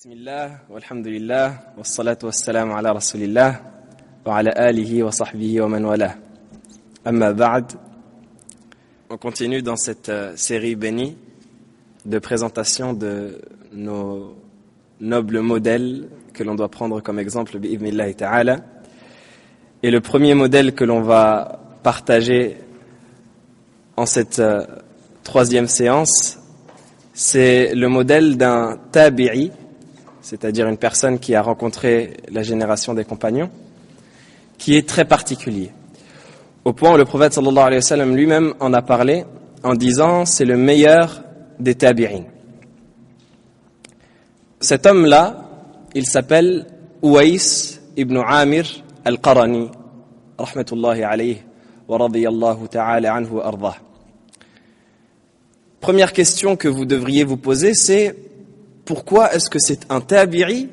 Bismillah, walhamdulillah, wassalatu wassalamu ala rasulillah, wa ala alihi wa sahbihi wa man wala. Amma ba'd. On continue dans cette série bénie de présentation de nos nobles modèles que l'on doit prendre comme exemple, bi'idhnillahi ta'ala. Et le premier modèle que l'on va partager en cette troisième séance, c'est le modèle d'un tabi'i, c'est-à-dire une personne qui a rencontré la génération des compagnons, qui est très particulier. Au point où le prophète sallallahu alayhi wa sallam lui-même en a parlé en disant c'est le meilleur des tabi'in. Cet homme-là, il s'appelle Uwais ibn Amir al-Qarani, rahmatullahi alayhi, wa radiyallahu ta'ala anhu wa ardah. Première question que vous devriez vous poser, c'est pourquoi est-ce que c'est un tabi'i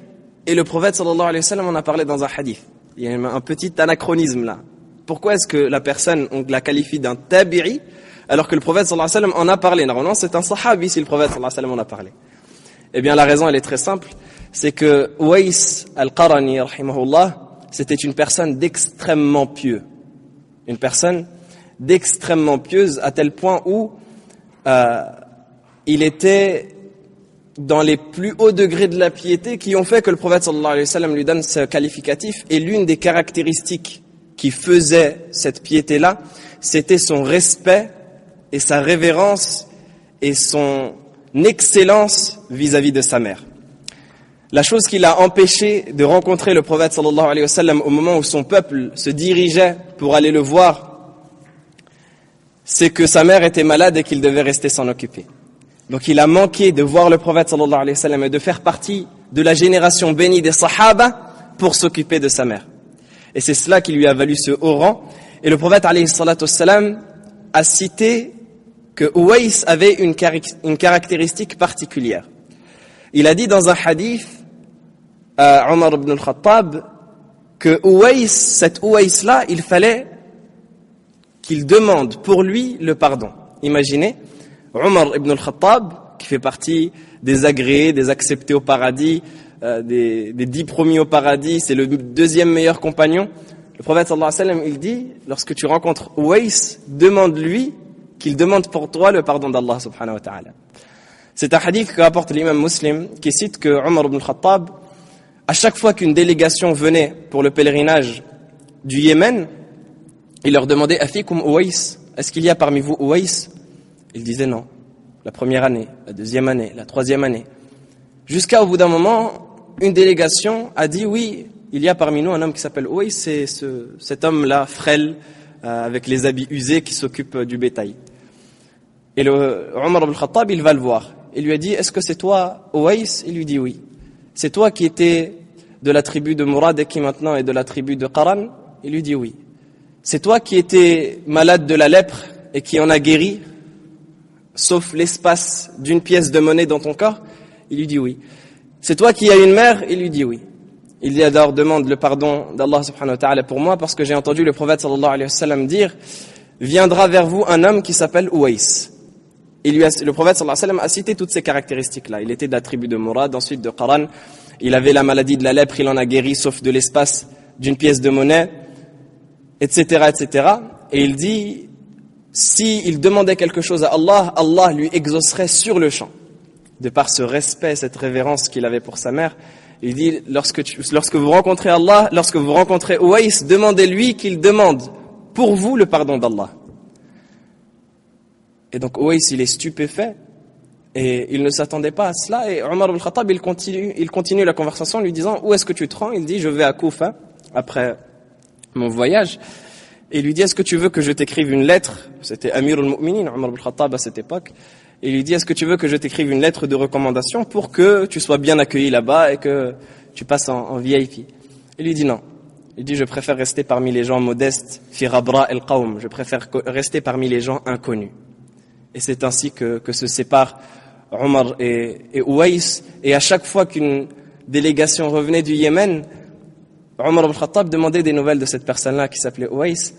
et le prophète sallallahu alayhi wa sallam en a parlé dans un hadith? Il y a un petit anachronisme là. Pourquoi est-ce que la personne, on la qualifie d'un tabi'i alors que le prophète sallallahu alayhi wa sallam en a parlé? Normalement, c'est un sahabi si le prophète sallallahu alayhi wa sallam en a parlé. Eh bien, la raison, elle est très simple. C'est que Uwais al-Qarani, rahimahullah, c'était une personne d'extrêmement pieux. Une personne d'extrêmement pieuse à tel point où il était dans les plus hauts degrés de la piété qui ont fait que le prophète sallallahu alayhi wa sallam lui donne ce qualificatif. Et l'une des caractéristiques qui faisait cette piété-là, c'était son respect et sa révérence et son excellence vis-à-vis de sa mère. La chose qui l'a empêché de rencontrer le prophète sallallahu alayhi wa sallam au moment où son peuple se dirigeait pour aller le voir, c'est que sa mère était malade et qu'il devait rester s'en occuper. Donc il a manqué de voir le prophète sallallahu alayhi wa sallam et de faire partie de la génération bénie des sahaba pour s'occuper de sa mère. Et c'est cela qui lui a valu ce haut rang. Et le prophète alayhi salatu wassalam a cité que Uwais avait une caractéristique particulière. Il a dit dans un hadith à Omar ibn al-Khattab que Uwais, cet Uwais-là, il fallait qu'il demande pour lui le pardon. Imaginez, Omar ibn al-Khattab, qui fait partie des agréés, des acceptés au paradis, des 10 premiers au paradis, c'est le deuxième meilleur compagnon. Le prophète sallallahu alayhi wa sallam, il dit, lorsque tu rencontres Uwais, demande-lui qu'il demande pour toi le pardon d'Allah subhanahu wa ta'ala. C'est un hadith que rapporte l'imam Muslim, qui cite que Omar ibn al-Khattab, à chaque fois qu'une délégation venait pour le pèlerinage du Yémen, il leur demandait, Afikum Uwais, est-ce qu'il y a parmi vous Uwais? Ils disaient non. La première année, la deuxième année, la troisième année. Jusqu'à au bout d'un moment, une délégation a dit oui, il y a parmi nous un homme qui s'appelle Uwais, c'est cet homme-là, frêle, avec les habits usés, qui s'occupe du bétail. Et Omar ibn al-Khattab, il va le voir. Il lui a dit, est-ce que c'est toi, Uwais? Il lui dit oui. C'est toi qui étais de la tribu de Mourad et qui maintenant est de la tribu de Qaran? Il lui dit oui. C'est toi qui étais malade de la lèpre et qui en a guéri, sauf l'espace d'une pièce de monnaie dans ton corps? Il lui dit oui. C'est toi qui as une mère? Il lui dit oui. Il dit alors, demande le pardon d'Allah subhanahu wa ta'ala pour moi, parce que j'ai entendu le prophète sallallahu alayhi wa sallam dire, viendra vers vous un homme qui s'appelle Uwais. Le prophète sallallahu alayhi wa sallam a cité toutes ces caractéristiques-là. Il était de la tribu de Mourad, ensuite de Qaran. Il avait la maladie de la lèpre, il en a guéri, sauf de l'espace d'une pièce de monnaie, etc., etc. Et il dit, s'il demandait quelque chose à Allah, Allah lui exaucerait sur le champ. De par ce respect, cette révérence qu'il avait pour sa mère, il dit, lorsque vous rencontrez Allah, lorsque vous rencontrez Uwais, demandez-lui qu'il demande pour vous le pardon d'Allah. Et donc Uwais, il est stupéfait, et il ne s'attendait pas à cela, et Omar ibn al-Khattab, il continue la conversation en lui disant, où est-ce que tu te rends? Il dit, je vais à Koufa, après mon voyage. Et il lui dit, est-ce que tu veux que je t'écrive une lettre? C'était Amir al-Mu'minin, Omar ibn al-Khattab à cette époque. Et il lui dit, est-ce que tu veux que je t'écrive une lettre de recommandation pour que tu sois bien accueilli là-bas et que tu passes en VIP? Il lui dit non. Il dit, je préfère rester parmi les gens modestes, fi rabra al-qawm. Je préfère rester parmi les gens inconnus. Et c'est ainsi que se séparent Omar et Uwais. Et à chaque fois qu'une délégation revenait du Yémen, Omar ibn al-Khattab demandait des nouvelles de cette personne-là qui s'appelait Uwais.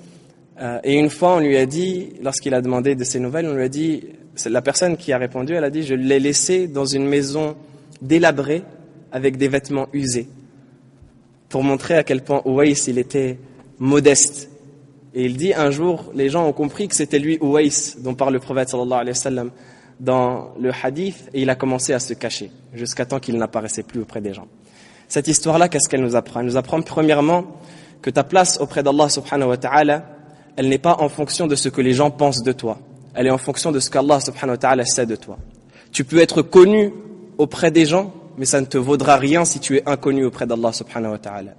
Et une fois, on lui a dit, lorsqu'il a demandé de ces nouvelles, on lui a dit, c'est la personne qui a répondu, elle a dit, je l'ai laissé dans une maison délabrée, avec des vêtements usés, pour montrer à quel point Uwais il était modeste. Et il dit un jour, les gens ont compris que c'était lui Uwais dont parle le prophète sallallahu alayhi wa sallam dans le hadith, et il a commencé à se cacher jusqu'à temps qu'il n'apparaissait plus auprès des gens. Cette histoire-là, qu'est-ce qu'elle nous apprend? Elle nous apprend premièrement que ta place auprès d'Allah subhanahu wa ta'ala, elle n'est pas en fonction de ce que les gens pensent de toi. Elle est en fonction de ce qu'Allah subhanahu wa ta'ala sait de toi. Tu peux être connu auprès des gens, mais ça ne te vaudra rien si tu es inconnu auprès d'Allah subhanahu wa ta'ala.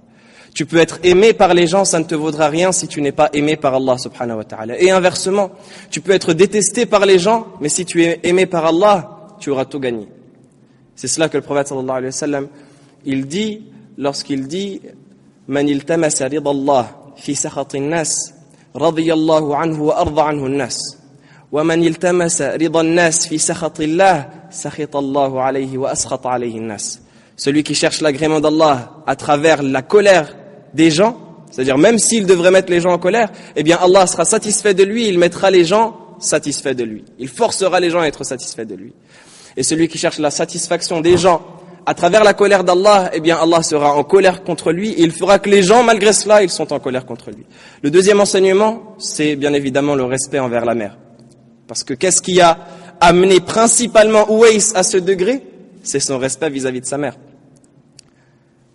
Tu peux être aimé par les gens, ça ne te vaudra rien si tu n'es pas aimé par Allah subhanahu wa ta'ala. Et inversement, tu peux être détesté par les gens, mais si tu es aimé par Allah, tu auras tout gagné. C'est cela que le prophète sallallahu alayhi wa sallam, il dit, lorsqu'il dit « Man iltamasa rida Allah fi sakhatin nas, radiyallahu anhu wa arda anhu nas. Wa man iltamasa rida an-nas fi sakhatillah, sakhita Allahu alayhi wa askhata alayhi an-nas. » Celui qui cherche l'agrément d'Allah à travers la colère des gens, c'est-à-dire même s'il devrait mettre les gens en colère, eh bien Allah sera satisfait de lui, il mettra les gens satisfaits de lui. Il forcera les gens à être satisfaits de lui. Et celui qui cherche la satisfaction des gens à travers la colère d'Allah, eh bien Allah sera en colère contre lui et il fera que les gens, malgré cela, ils sont en colère contre lui. Le deuxième enseignement, c'est bien évidemment le respect envers la mère. Parce que qu'est-ce qui a amené principalement Uwais à ce degré? C'est son respect vis-à-vis de sa mère.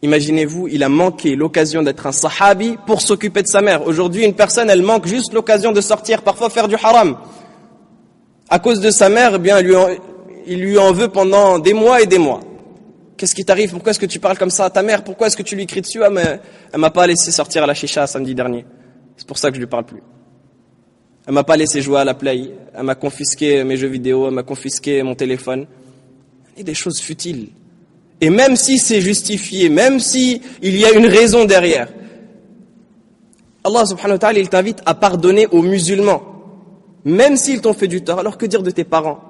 Imaginez-vous, il a manqué l'occasion d'être un sahabi pour s'occuper de sa mère. Aujourd'hui, une personne, elle manque juste l'occasion de sortir, parfois faire du haram. À cause de sa mère, eh bien, il lui en veut pendant des mois et des mois. Qu'est-ce qui t'arrive? Pourquoi est-ce que tu parles comme ça à ta mère? Pourquoi est-ce que tu lui cries dessus? Ah, mais elle m'a pas laissé sortir à la chicha samedi dernier. C'est pour ça que je lui parle plus. Elle m'a pas laissé jouer à la play. Elle m'a confisqué mes jeux vidéo. Elle m'a confisqué mon téléphone. Et des choses futiles. Et même si c'est justifié, même si il y a une raison derrière, Allah subhanahu wa ta'ala, il t'invite à pardonner aux musulmans, même s'ils t'ont fait du tort. Alors que dire de tes parents?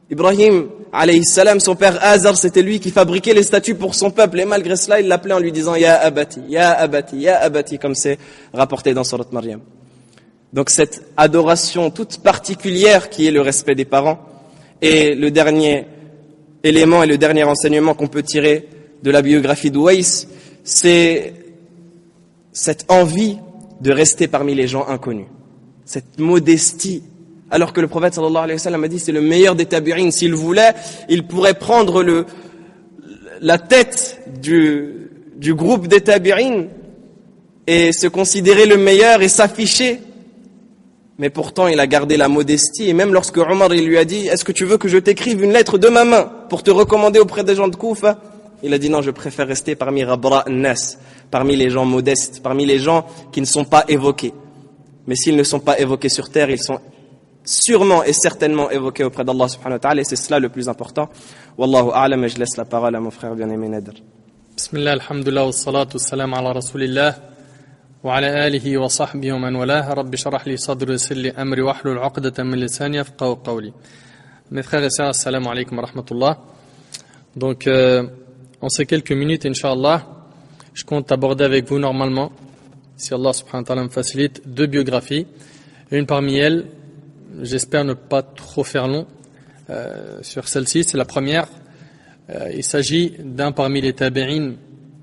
Ibrahim, alayhi salam, son père Azar, c'était lui qui fabriquait les statues pour son peuple, et malgré cela, il l'appelait en lui disant « Ya abati, ya abati, ya abati », comme c'est rapporté dans Surat Maryam. Donc cette adoration toute particulière qui est le respect des parents, et le dernier élément et le dernier enseignement qu'on peut tirer de la biographie d'Uwais, c'est cette envie de rester parmi les gens inconnus, cette modestie. Alors que le prophète sallallahu alayhi wa sallam a dit c'est le meilleur des tabi'in. S'il voulait, il pourrait prendre la tête du groupe des tabi'in et se considérer le meilleur et s'afficher. Mais pourtant, il a gardé la modestie. Et même lorsque Omar il lui a dit est-ce que tu veux que je t'écrive une lettre de ma main pour te recommander auprès des gens de Koufa? Il a dit non, je préfère rester parmi Rabra Nas, parmi les gens modestes, parmi les gens qui ne sont pas évoqués. Mais s'ils ne sont pas évoqués sur terre, ils sont sûrement et certainement évoqués auprès d'Allah subhanahu wa ta'ala, et c'est cela le plus important. Wallahu a'lam, et je laisse la parole à mon frère bien-aimé Nader. Bismillah, alhamdulillah, wa salatu wa salam ala rasulillah, wa ala alihi wa sahbihi wa man walah, rabbi sharah li sadri wa sirli amri wa ahlul uqdatan min lisani yafqahu qawli. Mes frères et sœurs, assalamu alaikum wa rahmatullah. Donc, en ces quelques minutes, Inch'Allah, je compte aborder avec vous normalement, si Allah subhanahu wa ta'ala me facilite, 2 biographies. Une parmi elles, j'espère ne pas trop faire long sur celle-ci, c'est la première. Il s'agit d'un parmi les tabi'in.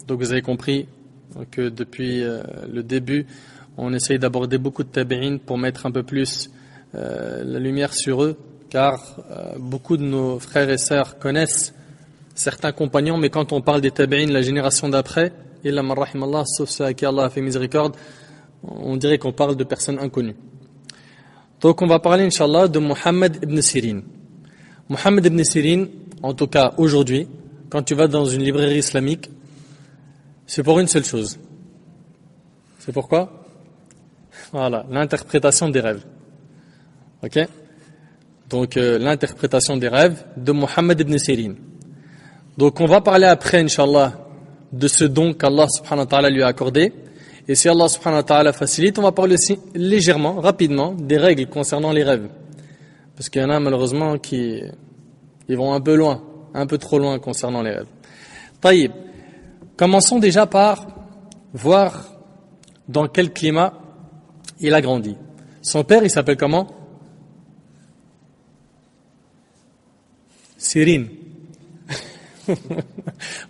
Donc vous avez compris que depuis le début, on essaye d'aborder beaucoup de tabi'in pour mettre un peu plus la lumière sur eux, car beaucoup de nos frères et sœurs connaissent certains compagnons, mais quand on parle des tabi'in, la génération d'après, illa man rahimallah, sauf ceux à qui Allah a fait miséricorde, on dirait qu'on parle de personnes inconnues. Donc on va parler, Inch'Allah, de Muhammad ibn Sirin. Muhammad ibn Sirin, en tout cas aujourd'hui, quand tu vas dans une librairie islamique, c'est pour une seule chose. C'est pourquoi? Voilà, l'interprétation des rêves. Ok? Donc l'interprétation des rêves de Muhammad ibn Sirin. Donc on va parler après, Inch'Allah, de ce don qu'Allah subhanahu wa ta'ala lui a accordé. Et si Allah subhanahu wa ta'ala facilite, on va parler aussi légèrement, rapidement, des règles concernant les rêves. Parce qu'il y en a malheureusement qui ils vont un peu loin, un peu trop loin concernant les rêves. Taïb, commençons déjà par voir dans quel climat il a grandi. Son père, il s'appelle comment? Sirin.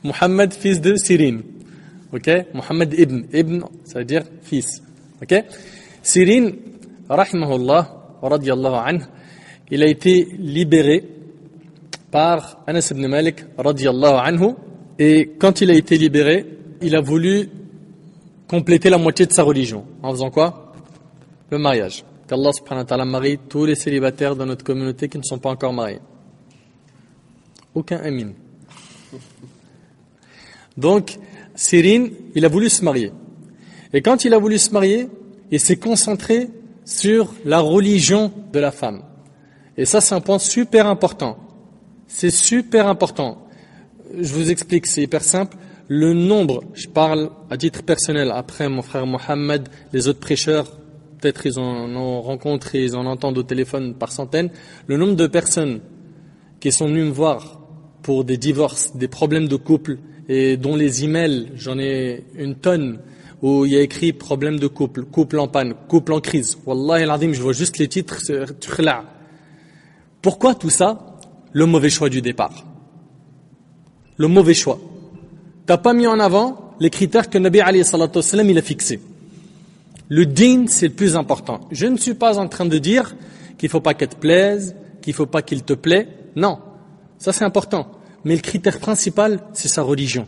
Muhammad, fils de Sirin. Ok? Muhammad ibn, ça veut dire fils. Ok? Sirin, rahimahullah, wa radiyallahu anhu, il a été libéré par Anas ibn Malik, radiyallahu anhu, et quand il a été libéré, il a voulu compléter la moitié de sa religion. En faisant quoi? Le mariage. Qu'Allah subhanahu wa ta'ala marie tous les célibataires dans notre communauté qui ne sont pas encore mariés. Aucun amin. Donc, Sirin, il a voulu se marier. Et quand il a voulu se marier, il s'est concentré sur la religion de la femme. Et ça, c'est un point super important. C'est super important. Je vous explique, c'est hyper simple. Le nombre, je parle à titre personnel, après mon frère Mohammed, les autres prêcheurs, peut-être ils en ont rencontré, ils en entendent au téléphone par centaines, le nombre de personnes qui sont venues me voir pour des divorces, des problèmes de couple, et dont les emails, j'en ai une tonne, où il y a écrit problème de couple, couple en panne, couple en crise. Wallahi al-azim, je vois juste les titres, pourquoi tout ça? Le mauvais choix du départ. Le mauvais choix. T'as pas mis en avant les critères que Nabi alayhi salatu wassalam il a fixés. Le din, c'est le plus important. Je ne suis pas en train de dire qu'il faut pas qu'elle te plaise, qu'il faut pas qu'il te plaît. Non. Ça, c'est important. Mais le critère principal, c'est sa religion.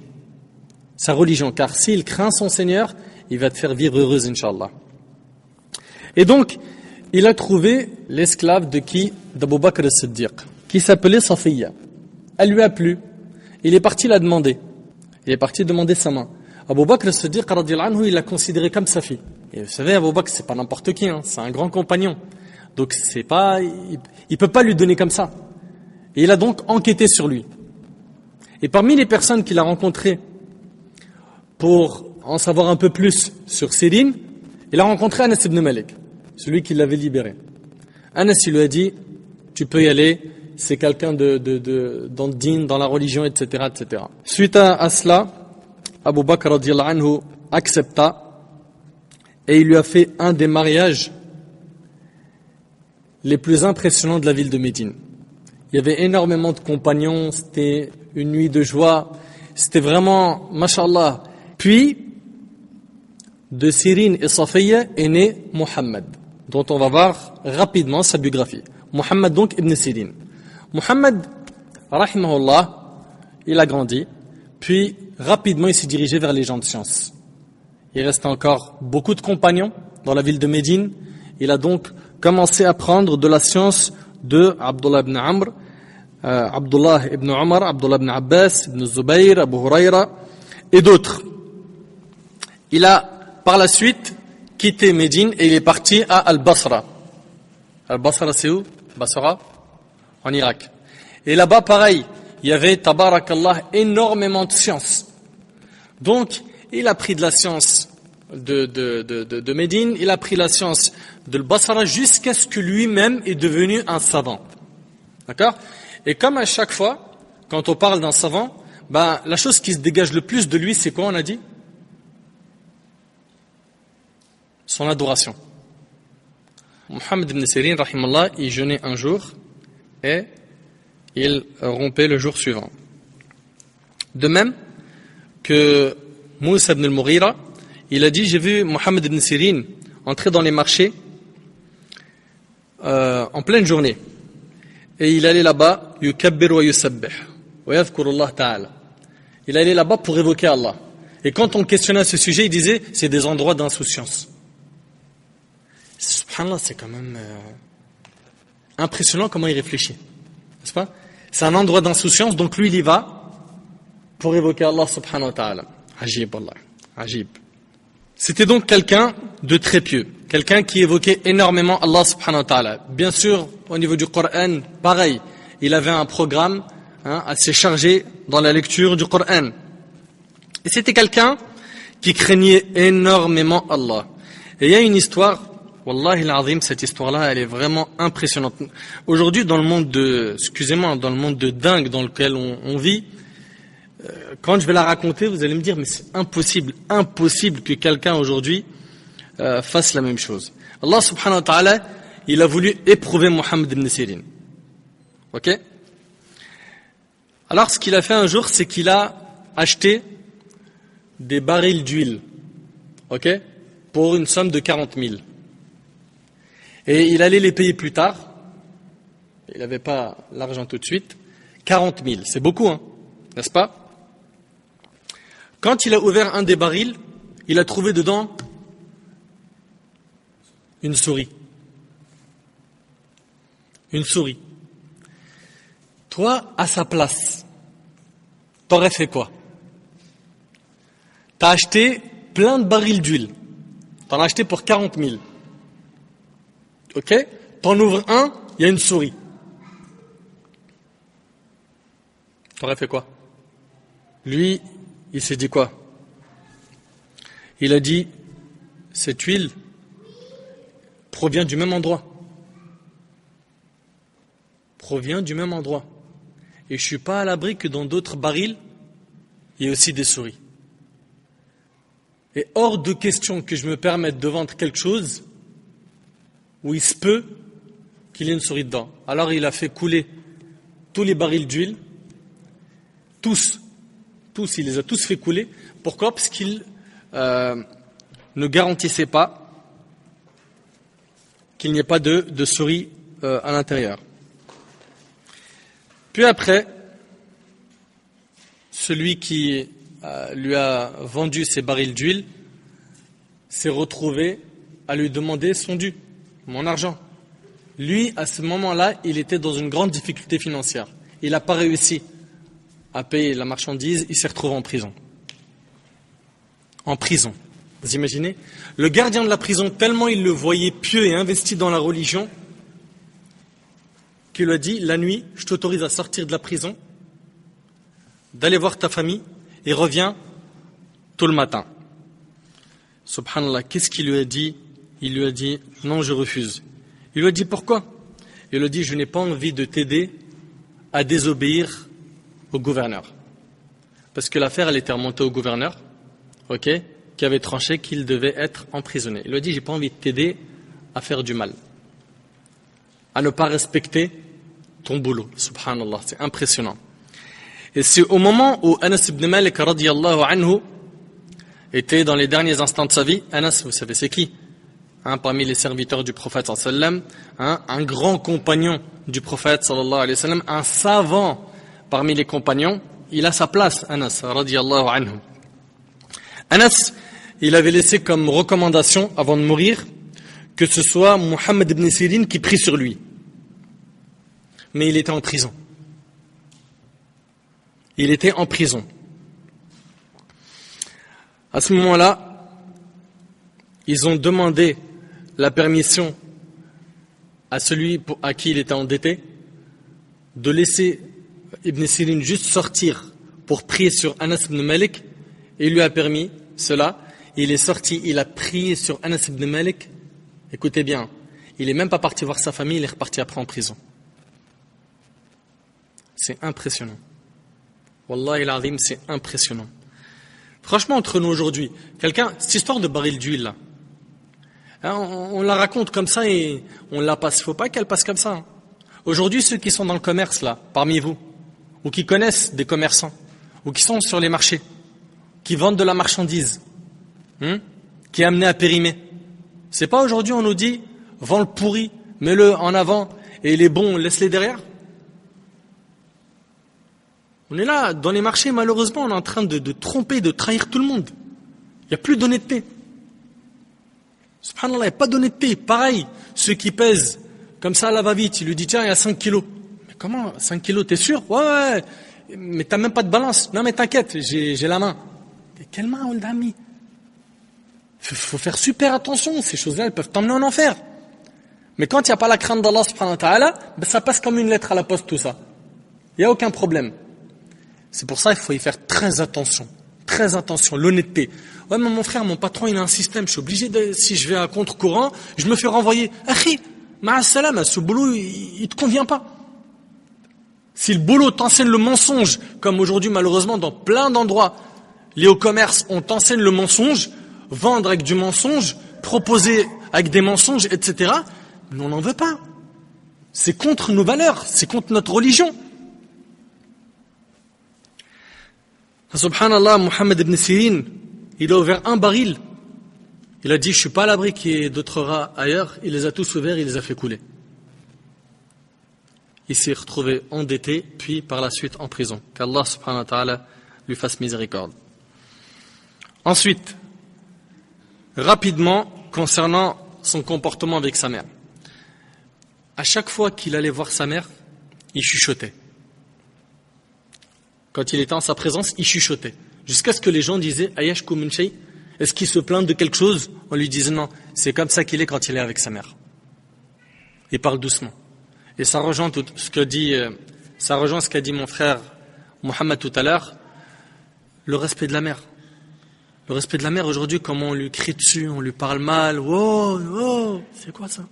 Sa religion. Car s'il craint son Seigneur, il va te faire vivre heureuse, Inch'Allah. Et donc, il a trouvé l'esclave de qui? d'Abu Bakr as-Siddiq, qui s'appelait Safiya. Elle lui a plu. Il est parti la demander. Il est parti demander sa main. Abu Bakr as-Siddiq, radiyallahu anhu, il l'a considéré comme sa fille. Et vous savez, Abu Bakr, c'est pas n'importe qui, hein. C'est un grand compagnon. Donc, c'est pas, il peut pas lui donner comme ça. Et il a donc enquêté sur lui. Et parmi les personnes qu'il a rencontrées pour en savoir un peu plus sur Sirin, il a rencontré Anas ibn Malik, celui qui l'avait libéré. Anas, il lui a dit, tu peux y aller, c'est quelqu'un dans le din, dans la religion, etc., etc. Suite à cela, Abu Bakr radiyallahu anhu accepta et il lui a fait un des mariages les plus impressionnants de la ville de Médine. Il y avait énormément de compagnons, c'était une nuit de joie, c'était vraiment, mashallah. Puis, de Sirin et Safiya est né Muhammad, dont on va voir rapidement sa biographie. Muhammad donc ibn Sirin. Muhammad, rahimahullah, il a grandi, puis rapidement il s'est dirigé vers les gens de science. Il restait encore beaucoup de compagnons dans la ville de Médine. Il a donc commencé à apprendre de la science de Abdullah ibn Amr, Abdullah ibn Omar, Abdullah ibn Abbas, ibn Zubayr, Abu Huraira et d'autres. Il a par la suite quitté Médine et il est parti à Al-Basra. Al-Basra, c'est où? Basra, en Irak. Et là-bas, pareil, il y avait, tabarakallah, énormément de science. Donc, il a pris de la science de Médine, il a pris la science de Al-Basra jusqu'à ce que lui-même est devenu un savant. D'accord? Et comme à chaque fois, quand on parle d'un savant, la chose qui se dégage le plus de lui, c'est quoi, on a dit? Son adoration. Muhammad ibn Sirin, rahimallah, il jeûnait un jour et il rompait le jour suivant. De même que Moussa ibn al-Mughira, il a dit, j'ai vu Muhammad ibn Sirin entrer dans les marchés en pleine journée. Et il allait là-bas, yukabbir wa yusabbih, wa yadhkur Allah ta'ala. Il allait là-bas pour évoquer Allah. Et quand on questionnait ce sujet, il disait, c'est des endroits d'insouciance. Subhanallah, c'est quand même impressionnant comment il réfléchit. N'est-ce pas? C'est un endroit d'insouciance, donc lui, il y va pour évoquer Allah subhanahu wa ta'ala. Ajib Allah, ajib. C'était donc quelqu'un de très pieux, quelqu'un qui évoquait énormément Allah subhanahu wa ta'ala. Bien sûr, au niveau du Coran, pareil, il avait un programme assez chargé dans la lecture du Coran. Et c'était quelqu'un qui craignait énormément Allah. Et il y a une histoire, Wallahi al-azim, cette histoire-là, elle est vraiment impressionnante. Aujourd'hui, dans le monde dans le monde de dingue dans lequel on vit, quand je vais la raconter, vous allez me dire, mais c'est impossible que quelqu'un aujourd'hui fasse la même chose. Allah subhanahu wa ta'ala, il a voulu éprouver Muhammad ibn Sirin. Ok? Alors, ce qu'il a fait un jour, c'est qu'il a acheté des barils d'huile, ok, pour une somme de 40 000. Et il allait les payer plus tard. Il n'avait pas l'argent tout de suite. 40 000, c'est beaucoup, hein, n'est-ce pas? Quand il a ouvert un des barils, il a trouvé dedans une souris. Une souris. Toi, à sa place, t'aurais fait quoi? T'as acheté plein de barils d'huile. T'en as acheté pour 40 000. Ok? T'en ouvres un, il y a une souris. T'aurais fait quoi? Lui, il s'est dit quoi? Il a dit, cette huile provient du même endroit. Provient du même endroit. Et je ne suis pas à l'abri que dans d'autres barils, il y ait aussi des souris. Et hors de question que je me permette de vendre quelque chose où il se peut qu'il y ait une souris dedans. Alors il a fait couler tous les barils d'huile, tous, il les a tous fait couler. Pourquoi? Parce qu'il ne garantissait pas qu'il n'y ait pas de souris à l'intérieur. Puis après, celui qui lui a vendu ses barils d'huile s'est retrouvé à lui demander son dû, mon argent. Lui, à ce moment-là, il était dans une grande difficulté financière. Il n'a pas réussi à payer la marchandise, il s'est retrouvé en prison. En prison. Vous imaginez? Le gardien de la prison, tellement il le voyait pieux et investi dans la religion, qu'il lui a dit, la nuit, je t'autorise à sortir de la prison, d'aller voir ta famille, et reviens tout le matin. Subhanallah, qu'est-ce qu'il lui a dit? Il lui a dit, non, je refuse. Il lui a dit, pourquoi? Il lui a dit, je n'ai pas envie de t'aider à désobéir au gouverneur. Parce que l'affaire, elle était remontée au gouverneur, ok, qui avait tranché qu'il devait être emprisonné. Il lui a dit, j'ai pas envie de t'aider à faire du mal, à ne pas respecter ton boulot. Subhanallah, c'est impressionnant. Et c'est au moment où Anas ibn Malik radiyallahu anhu était dans les derniers instants de sa vie. Anas, vous savez c'est qui? Parmi les serviteurs du prophète sallallahu alayhi wa sallam, un grand compagnon du prophète sallallahu alayhi wa sallam, un savant parmi les compagnons. Il a sa place, Anas radiyallahu anhu. Anas, il avait laissé comme recommandation avant de mourir que ce soit Muhammad ibn Sirin qui prie sur lui. Mais il était en prison. Il était en prison. À ce moment-là, ils ont demandé la permission à celui à qui il était endetté de laisser Ibn Sirin juste sortir pour prier sur Anas ibn Malik, et il lui a permis cela. Il est sorti, il a prié sur Anas ibn Malik. Écoutez bien, il n'est même pas parti voir sa famille, il est reparti après en prison. C'est impressionnant. Wallahi al-azim, c'est impressionnant. Franchement, entre nous aujourd'hui, cette histoire de baril d'huile là, on la raconte comme ça et on la passe. Il ne faut pas qu'elle passe comme ça. Aujourd'hui, ceux qui sont dans le commerce là, parmi vous, ou qui connaissent des commerçants, ou qui sont sur les marchés, qui vendent de la marchandise, qui est amené à périmer. C'est pas aujourd'hui on nous dit, vends le pourri, mets-le en avant, et les bons, laisse-les derrière. On est là, dans les marchés, malheureusement, on est en train de tromper, de trahir tout le monde. Il n'y a plus d'honnêteté. Subhanallah, il n'y a pas d'honnêteté. Pareil, ceux qui pèsent comme ça, là va-vite, il lui dit, tiens, il y a 5 kilos. Mais comment, 5 kilos, t'es sûr? Ouais, mais t'as même pas de balance. Non, mais t'inquiète, j'ai la main. Et quelle main, on a mis? Faut faire super attention, ces choses-là, elles peuvent t'emmener en enfer. Mais quand il n'y a pas la crainte d'Allah, subhanahu wa ta'ala, ça passe comme une lettre à la poste, tout ça. Il n'y a aucun problème. C'est pour ça qu'il faut y faire très attention, l'honnêteté. Ouais, mais mon frère, mon patron, il a un système, je suis obligé si je vais à contre-courant, je me fais renvoyer. Akhi, ma'as-salam, ce boulot, il te convient pas. Si le boulot t'enseigne le mensonge, comme aujourd'hui, malheureusement, dans plein d'endroits, les hauts commerces, on t'enseigne le mensonge, vendre avec du mensonge, proposer avec des mensonges, etc., mais on n'en veut pas. C'est contre nos valeurs, c'est contre notre religion. Subhanallah, Mohammed ibn Sirin, il a ouvert un baril. Il a dit, je suis pas à l'abri qu'il y ait d'autres rats ailleurs. Il les a tous ouverts, il les a fait couler. Il s'est retrouvé endetté, puis par la suite en prison. Qu'Allah subhanahu wa ta'ala lui fasse miséricorde. Ensuite, rapidement, concernant son comportement avec sa mère. À chaque fois qu'il allait voir sa mère, il chuchotait. Quand il était en sa présence, il chuchotait. Jusqu'à ce que les gens disaient « Ayashku min shay » Est-ce qu'il se plaint de quelque chose? On lui disait non, c'est comme ça qu'il est quand il est avec sa mère. Il parle doucement. Et ça rejoint ce qu'a dit mon frère Mohamed tout à l'heure, le respect de la mère. Le respect de la mère aujourd'hui, comment on lui crie dessus, on lui parle mal, wow, c'est quoi ça?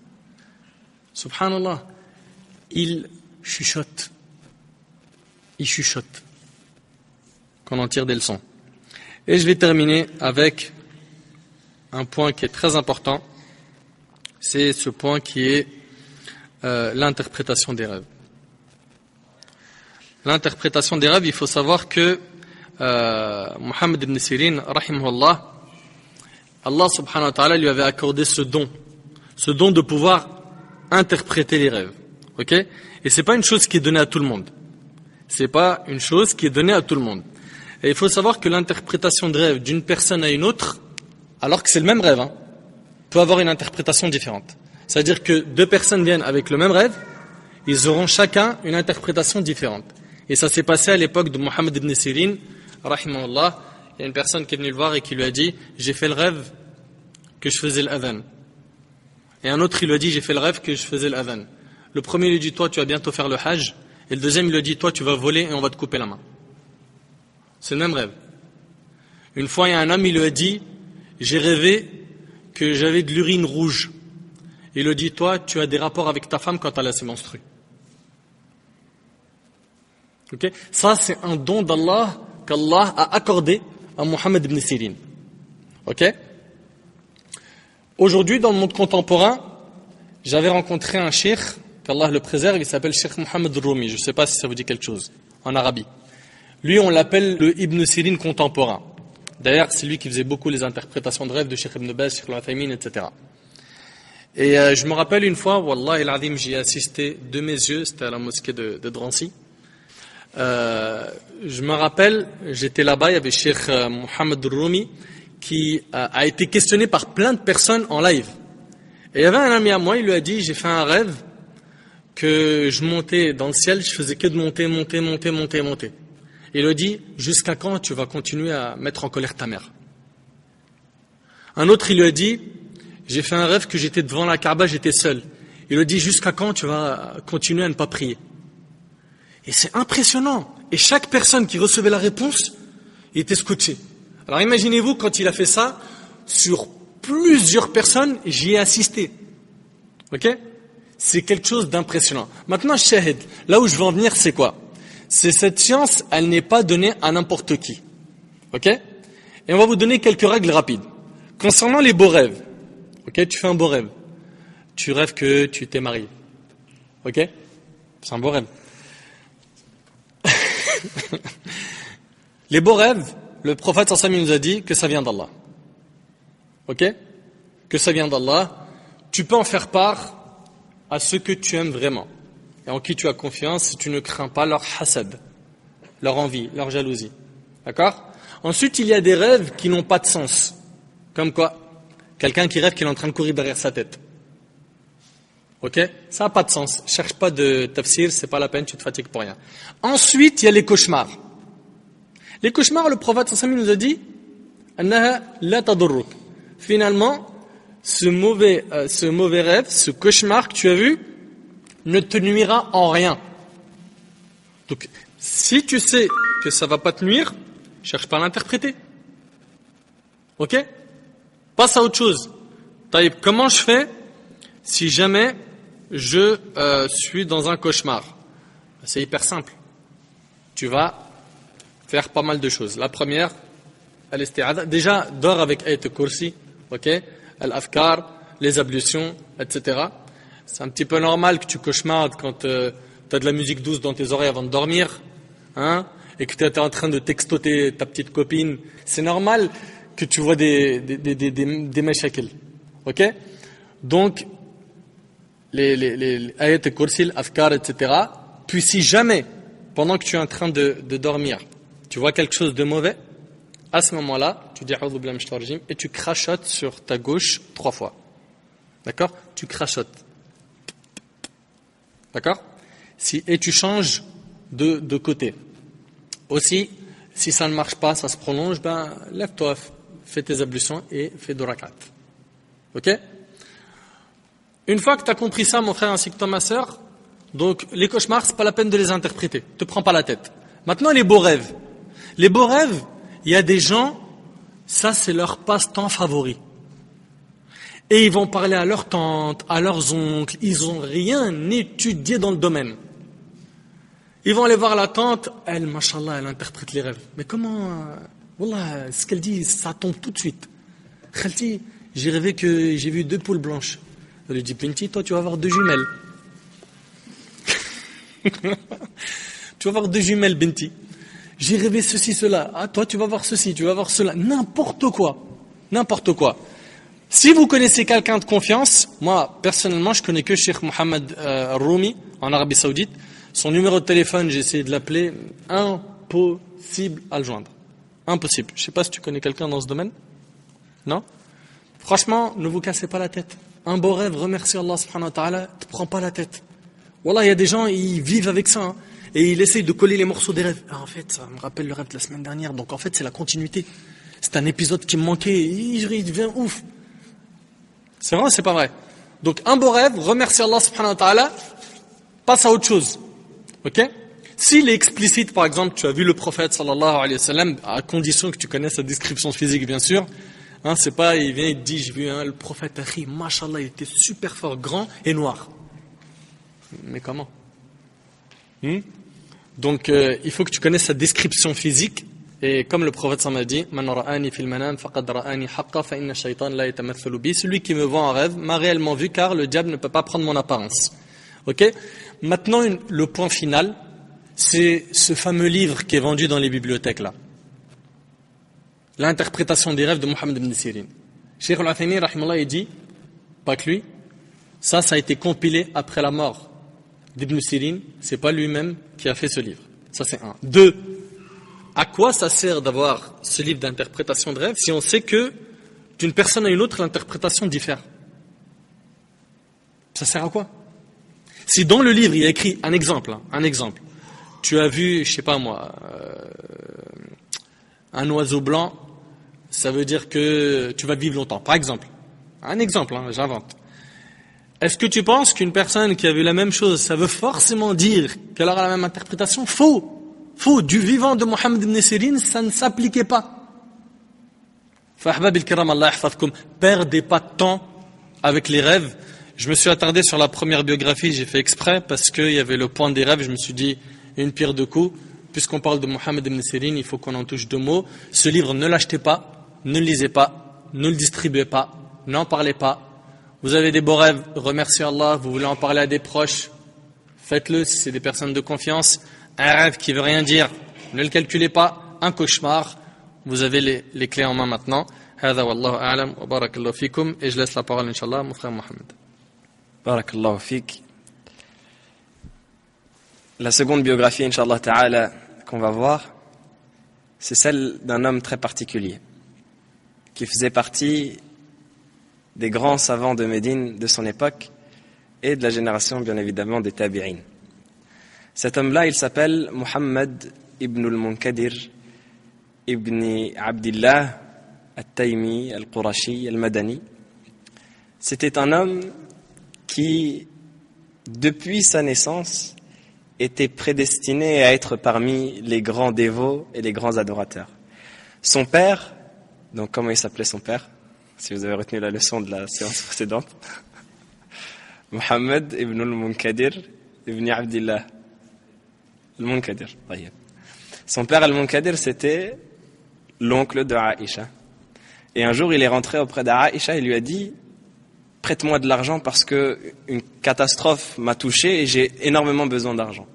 Subhanallah, il chuchote. Il chuchote. Qu'on en tire des leçons. Et je vais terminer avec un point qui est très important. C'est ce point qui est l'interprétation des rêves. L'interprétation des rêves, il faut savoir que Mohammed ibn Sirin, rahimahullah, Allah subhanahu wa ta'ala lui avait accordé ce don de pouvoir interpréter les rêves. Ok? Et c'est pas une chose qui est donnée à tout le monde. C'est pas une chose qui est donnée à tout le monde. Et il faut savoir que l'interprétation de rêve d'une personne à une autre, alors que c'est le même rêve, peut avoir une interprétation différente. C'est-à-dire que deux personnes viennent avec le même rêve, ils auront chacun une interprétation différente. Et ça s'est passé à l'époque de Mohammed ibn Sirin, rahimahullah. Il y a une personne qui est venue le voir et qui lui a dit « J'ai fait le rêve que je faisais l'adhan ». Et un autre, il lui a dit « J'ai fait le rêve que je faisais l'adhan ». Le premier lui dit « Toi, tu vas bientôt faire le hajj ». Et le deuxième, il lui dit « Toi, tu vas voler et on va te couper la main ». C'est le même rêve. Une fois, il y a un homme, il lui a dit « J'ai rêvé que j'avais de l'urine rouge ». Il lui dit « Toi, tu as des rapports avec ta femme quand elle a ses menstrues ». Okay? Ça, c'est un don d'Allah qu'Allah a accordé à Mohammed ibn Sirin. Ok? Aujourd'hui, dans le monde contemporain, j'avais rencontré un cheikh, qu'Allah le préserve, il s'appelle Cheikh Mohammed Rumi. Je ne sais pas si ça vous dit quelque chose, en Arabie. Lui, on l'appelle le Ibn Sirin contemporain. D'ailleurs, c'est lui qui faisait beaucoup les interprétations de rêves de Cheikh Ibn Baz, Cheikh Al-Uthaymin, etc. Et je me rappelle une fois, Wallah el-Azim, j'y ai assisté de mes yeux, c'était à la mosquée de Drancy. Je me rappelle, j'étais là-bas, il y avait Cheikh Mohammed Rumi qui a été questionné par plein de personnes en live. Et il y avait un ami à moi, il lui a dit, j'ai fait un rêve que je montais dans le ciel, je faisais que de monter. Il lui a dit, jusqu'à quand tu vas continuer à mettre en colère ta mère? Un autre, il lui a dit, j'ai fait un rêve que j'étais devant la Kaaba, j'étais seul. Il lui a dit, jusqu'à quand tu vas continuer à ne pas prier? Et c'est impressionnant. Et chaque personne qui recevait la réponse, il était scotché. Alors imaginez-vous, quand il a fait ça, sur plusieurs personnes, j'y ai assisté. Ok? C'est quelque chose d'impressionnant. Maintenant, shahid, là où je veux en venir, c'est quoi? C'est cette science, elle n'est pas donnée à n'importe qui. Ok? Et on va vous donner quelques règles rapides. Concernant les beaux rêves. Ok? Tu fais un beau rêve. Tu rêves que tu t'es marié. Ok? C'est un beau rêve. Les beaux rêves, le prophète sallallahu alayhi wa sallam nous a dit que ça vient d'Allah. Ok? Que ça vient d'Allah. Tu peux en faire part à ceux que tu aimes vraiment et en qui tu as confiance si tu ne crains pas leur hasad, leur envie, leur jalousie. D'accord? Ensuite, il y a des rêves qui n'ont pas de sens. Comme quoi? Quelqu'un qui rêve qu'il est en train de courir derrière sa tête. Ok? Ça n'a pas de sens. Cherche pas de tafsir, c'est pas la peine, tu te fatigues pour rien. Ensuite, il y a les cauchemars. Les cauchemars, le prophète sallallahu alayhi wa sallam nous a dit annaha la tadurruk. Finalement, ce mauvais rêve, ce cauchemar que tu as vu, ne te nuira en rien. Donc, si tu sais que ça va pas te nuire, cherche pas à l'interpréter. Ok? Passe à autre chose. Taïb, comment je fais si jamais je suis dans un cauchemar? C'est hyper simple. Tu vas faire pas mal de choses. La première, al-isti'adha. Déjà, dors avec Ayat al-Kursi, ok? Al-Afkar, les ablutions, etc. C'est un petit peu normal que tu cauchemardes quand tu as de la musique douce dans tes oreilles avant de dormir. Hein? et que tu es en train de textoter ta petite copine, c'est normal que tu vois des mashakil. Ok? Donc, les ayat al-kursi, l'afkar, etc. Puis si jamais, pendant que tu es en train de dormir, tu vois quelque chose de mauvais, à ce moment-là, tu dis A'udhu billahi minash shaitanir rajim et tu crachotes sur ta gauche 3 fois. D'accord? Tu crachotes. D'accord? Et tu changes de côté. Aussi, si ça ne marche pas, ça se prolonge, ben lève-toi, fais tes ablutions et fais 2 rak'at. Ok? Une fois que tu as compris ça, mon frère ainsi que toi, ma sœur, donc les cauchemars, c'est pas la peine de les interpréter. Te prends pas la tête. Maintenant, les beaux rêves. Les beaux rêves, il y a des gens, ça c'est leur passe-temps favori. Et ils vont parler à leur tante, à leurs oncles, ils n'ont rien étudié dans le domaine. Ils vont aller voir la tante, elle, mashallah, elle interprète les rêves. Mais comment, wallah, ce qu'elle dit, ça tombe tout de suite. Khalti, j'ai rêvé que j'ai vu 2 poules blanches. Elle lui dit, Binti, toi tu vas avoir 2 jumelles. Tu vas avoir 2 jumelles, Binti. J'ai rêvé ceci, cela. Ah, toi tu vas voir ceci, tu vas voir cela. N'importe quoi. N'importe quoi. Si vous connaissez quelqu'un de confiance, moi, personnellement, je connais que Cheikh Mohammed Roumi, en Arabie Saoudite. Son numéro de téléphone, j'ai essayé de l'appeler. Impossible à le joindre. Impossible. Je ne sais pas si tu connais quelqu'un dans ce domaine. Non? Franchement, ne vous cassez pas la tête. Un beau rêve, remercie Allah subhanahu wa ta'ala, ne te prends pas la tête. Wallah, il y a des gens, ils vivent avec ça, hein, et ils essayent de coller les morceaux des rêves. Ah, en fait, ça me rappelle le rêve de la semaine dernière, donc en fait, c'est la continuité. C'est un épisode qui me manquait, il devient ouf. C'est vrai ou c'est pas vrai? Donc, un beau rêve, remercie Allah subhanahu wa ta'ala, passe à autre chose. Ok? S'il est explicite, par exemple, tu as vu le prophète sallallahu alayhi wa sallam, à condition que tu connaisses sa description physique, bien sûr. Hein, c'est pas, il vient et te dit, j'ai vu le prophète Akhi, mashallah, il était super fort, grand et noir. Mais comment? Donc, il faut que tu connaisses sa description physique. Et comme le prophète s'en a dit, Man ra'ani fil manam faqad ra'ani haqqa fa inna shaytan la yatamathalu bi. Celui qui me voit en rêve m'a réellement vu car le diable ne peut pas prendre mon apparence. Ok? Maintenant, le point final, c'est ce fameux livre qui est vendu dans les bibliothèques là. L'interprétation des rêves de Mohammed ibn Sirin. Cheikh al-Uthaymin, rahimahullah, il dit, pas que lui, ça a été compilé après la mort d'Ibn Sirin, c'est pas lui-même qui a fait ce livre. Ça c'est 1. 2. À quoi ça sert d'avoir ce livre d'interprétation de rêve si on sait que d'une personne à une autre l'interprétation diffère? Ça sert à quoi? Si dans le livre il y a écrit un exemple, tu as vu, je sais pas moi, un oiseau blanc, ça veut dire que tu vas vivre longtemps. Par exemple, un exemple, j'invente. Est-ce que tu penses qu'une personne qui a vu la même chose, ça veut forcément dire qu'elle aura la même interprétation? Faux. Du vivant de Mohammed ibn Sirin, ça ne s'appliquait pas. Fahbab al-kiram, Allah yahfazkum. Perdez pas de temps avec les rêves. Je me suis attardé sur la première biographie, j'ai fait exprès, parce qu'il y avait le point des rêves, je me suis dit, une pierre deux coups. Puisqu'on parle de Mohammed ibn Sirin, il faut qu'on en touche 2 mots. Ce livre, ne l'achetez pas, ne le lisez pas, ne le distribuez pas, n'en parlez pas. Vous avez des beaux rêves, remerciez Allah, vous voulez en parler à des proches, faites-le si c'est des personnes de confiance. Un rêve qui veut rien dire, ne le calculez pas. Un cauchemar, vous avez les clés en main maintenant. Hada wallahu a'lam wa barakallahu fikum. Et je laisse la parole, Inch'Allah, à mon frère Mohammed. Barakallahu fik. La seconde biographie, Inch'Allah ta'ala, qu'on va voir, c'est celle d'un homme très particulier, qui faisait partie des grands savants de Médine de son époque et de la génération, bien évidemment, des Tabi'in. Cet homme-là, il s'appelle Muhammad ibn al-Munkadir ibn Abdillah al-Taymi al-Qurashi al-Madani. C'était un homme qui, depuis sa naissance, était prédestiné à être parmi les grands dévots et les grands adorateurs. Son père, donc comment il s'appelait son père, si vous avez retenu la leçon de la séance précédente, Muhammad ibn al-Munkadir ibn Abdillah al-Munkadir. Son père al-Munkadir, c'était l'oncle de Aïcha. Et un jour, il est rentré auprès d'Aïcha et lui a dit, prête-moi de l'argent parce que une catastrophe m'a touché et j'ai énormément besoin d'argent.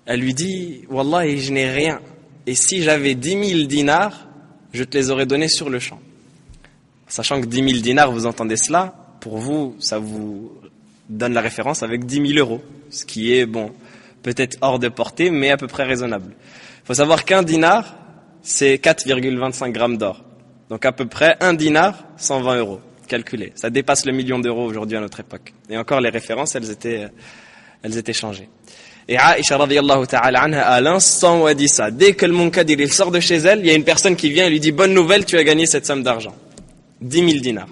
Elle lui dit, Wallahi, je n'ai rien. Et si j'avais 10 000 dinars, je te les aurais donnés sur le champ. Sachant que 10 000 dinars, vous entendez cela, pour vous, ça vous donne la référence avec 10 000 euros. Ce qui est, bon, peut-être hors de portée, mais à peu près raisonnable. Il faut savoir qu'un dinar, c'est 4,25 grammes d'or. Donc à peu près un dinar, 120 euros. Calculé. Ça dépasse le million d'euros aujourd'hui à notre époque. Et encore, les références, elles étaient changées. Et Aïcha radiyallahu ta'ala anha, à l'instant où elle dit ça, dès que le Munkadir il sort de chez elle, il y a une personne qui vient et lui dit, bonne nouvelle, tu as gagné cette somme d'argent. 10 000 dinars.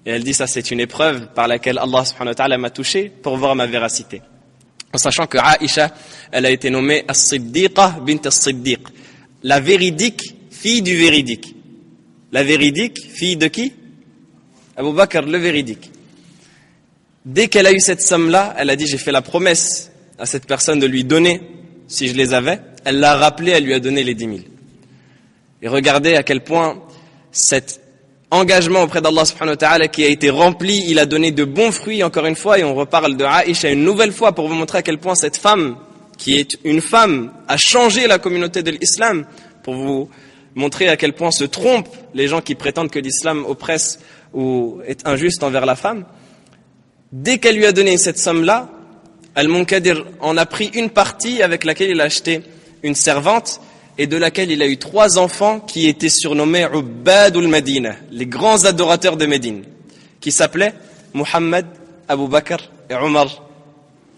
Et elle dit, ça c'est une épreuve par laquelle Allah subhanahu wa ta'ala m'a touché pour voir ma véracité. En sachant que Aïcha, elle a été nommée As-Siddiqa bint As-Siddiq. La véridique, fille du véridique. La véridique, fille de qui? Abu Bakr, le véridique. Dès qu'elle a eu cette somme-là, elle a dit, j'ai fait la promesse à cette personne de lui donner, si je les avais. Elle l'a rappelé, elle lui a donné les 10 000. Et regardez à quel point cet engagement auprès d'Allah subhanahu wa ta'ala qui a été rempli, il a donné de bons fruits encore une fois, et on reparle de Aïcha une nouvelle fois pour vous montrer à quel point cette femme, qui est une femme, a changé la communauté de l'islam, pour vous montrer à quel point se trompent les gens qui prétendent que l'islam oppresse ou est injuste envers la femme. Dès qu'elle lui a donné cette somme-là, Al-Munkadir en a pris une partie avec laquelle il a acheté une servante et de laquelle il a eu 3 enfants qui étaient surnommés Ubbadul Madina, les grands adorateurs de Médine, qui s'appelaient Muhammad, Abu Bakr et Omar,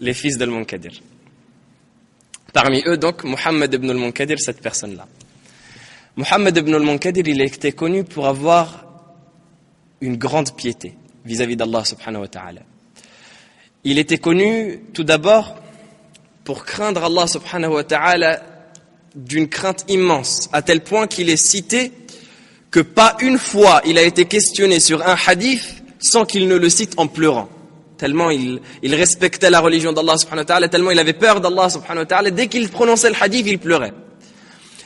les fils d'Al-Munkadir. Parmi eux donc, Muhammad ibn al-Munkadir, cette personne-là. Muhammad ibn al-Munkadir, il était connu pour avoir une grande piété vis-à-vis d'Allah subhanahu wa ta'ala. Il était connu tout d'abord pour craindre Allah subhanahu wa ta'ala d'une crainte immense, à tel point qu'il est cité que pas une fois il a été questionné sur un hadith sans qu'il ne le cite en pleurant. Tellement il respectait la religion d'Allah subhanahu wa ta'ala, tellement il avait peur d'Allah subhanahu wa ta'ala, dès qu'il prononçait le hadith, il pleurait.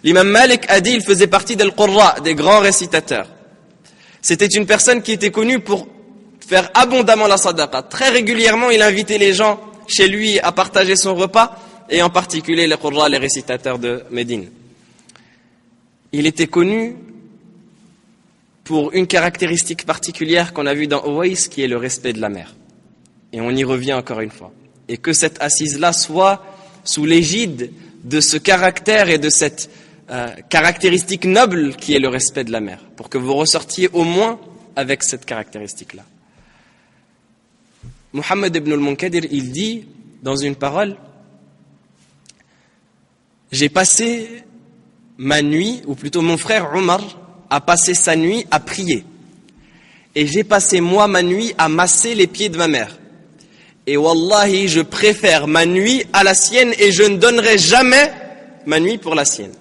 L'imam Malik a dit, il faisait partie des qurra, des grands récitateurs. C'était une personne qui était connue pour faire abondamment la sadaqa. Très régulièrement, il invitait les gens chez lui à partager son repas, et en particulier les qurra, les récitateurs de Médine. Il était connu pour une caractéristique particulière qu'on a vue dans Uwais, qui est le respect de la mère. Et on y revient encore une fois. Et que cette assise-là soit sous l'égide de ce caractère et de cette caractéristique noble qui est le respect de la mère, pour que vous ressortiez au moins avec cette caractéristique-là. Muhammad ibn al-Munkadir, il dit dans une parole, j'ai passé ma nuit, ou plutôt mon frère Omar a passé sa nuit à prier. Et j'ai passé moi ma nuit à masser les pieds de ma mère. Et wallahi, je préfère ma nuit à la sienne et je ne donnerai jamais ma nuit pour la sienne.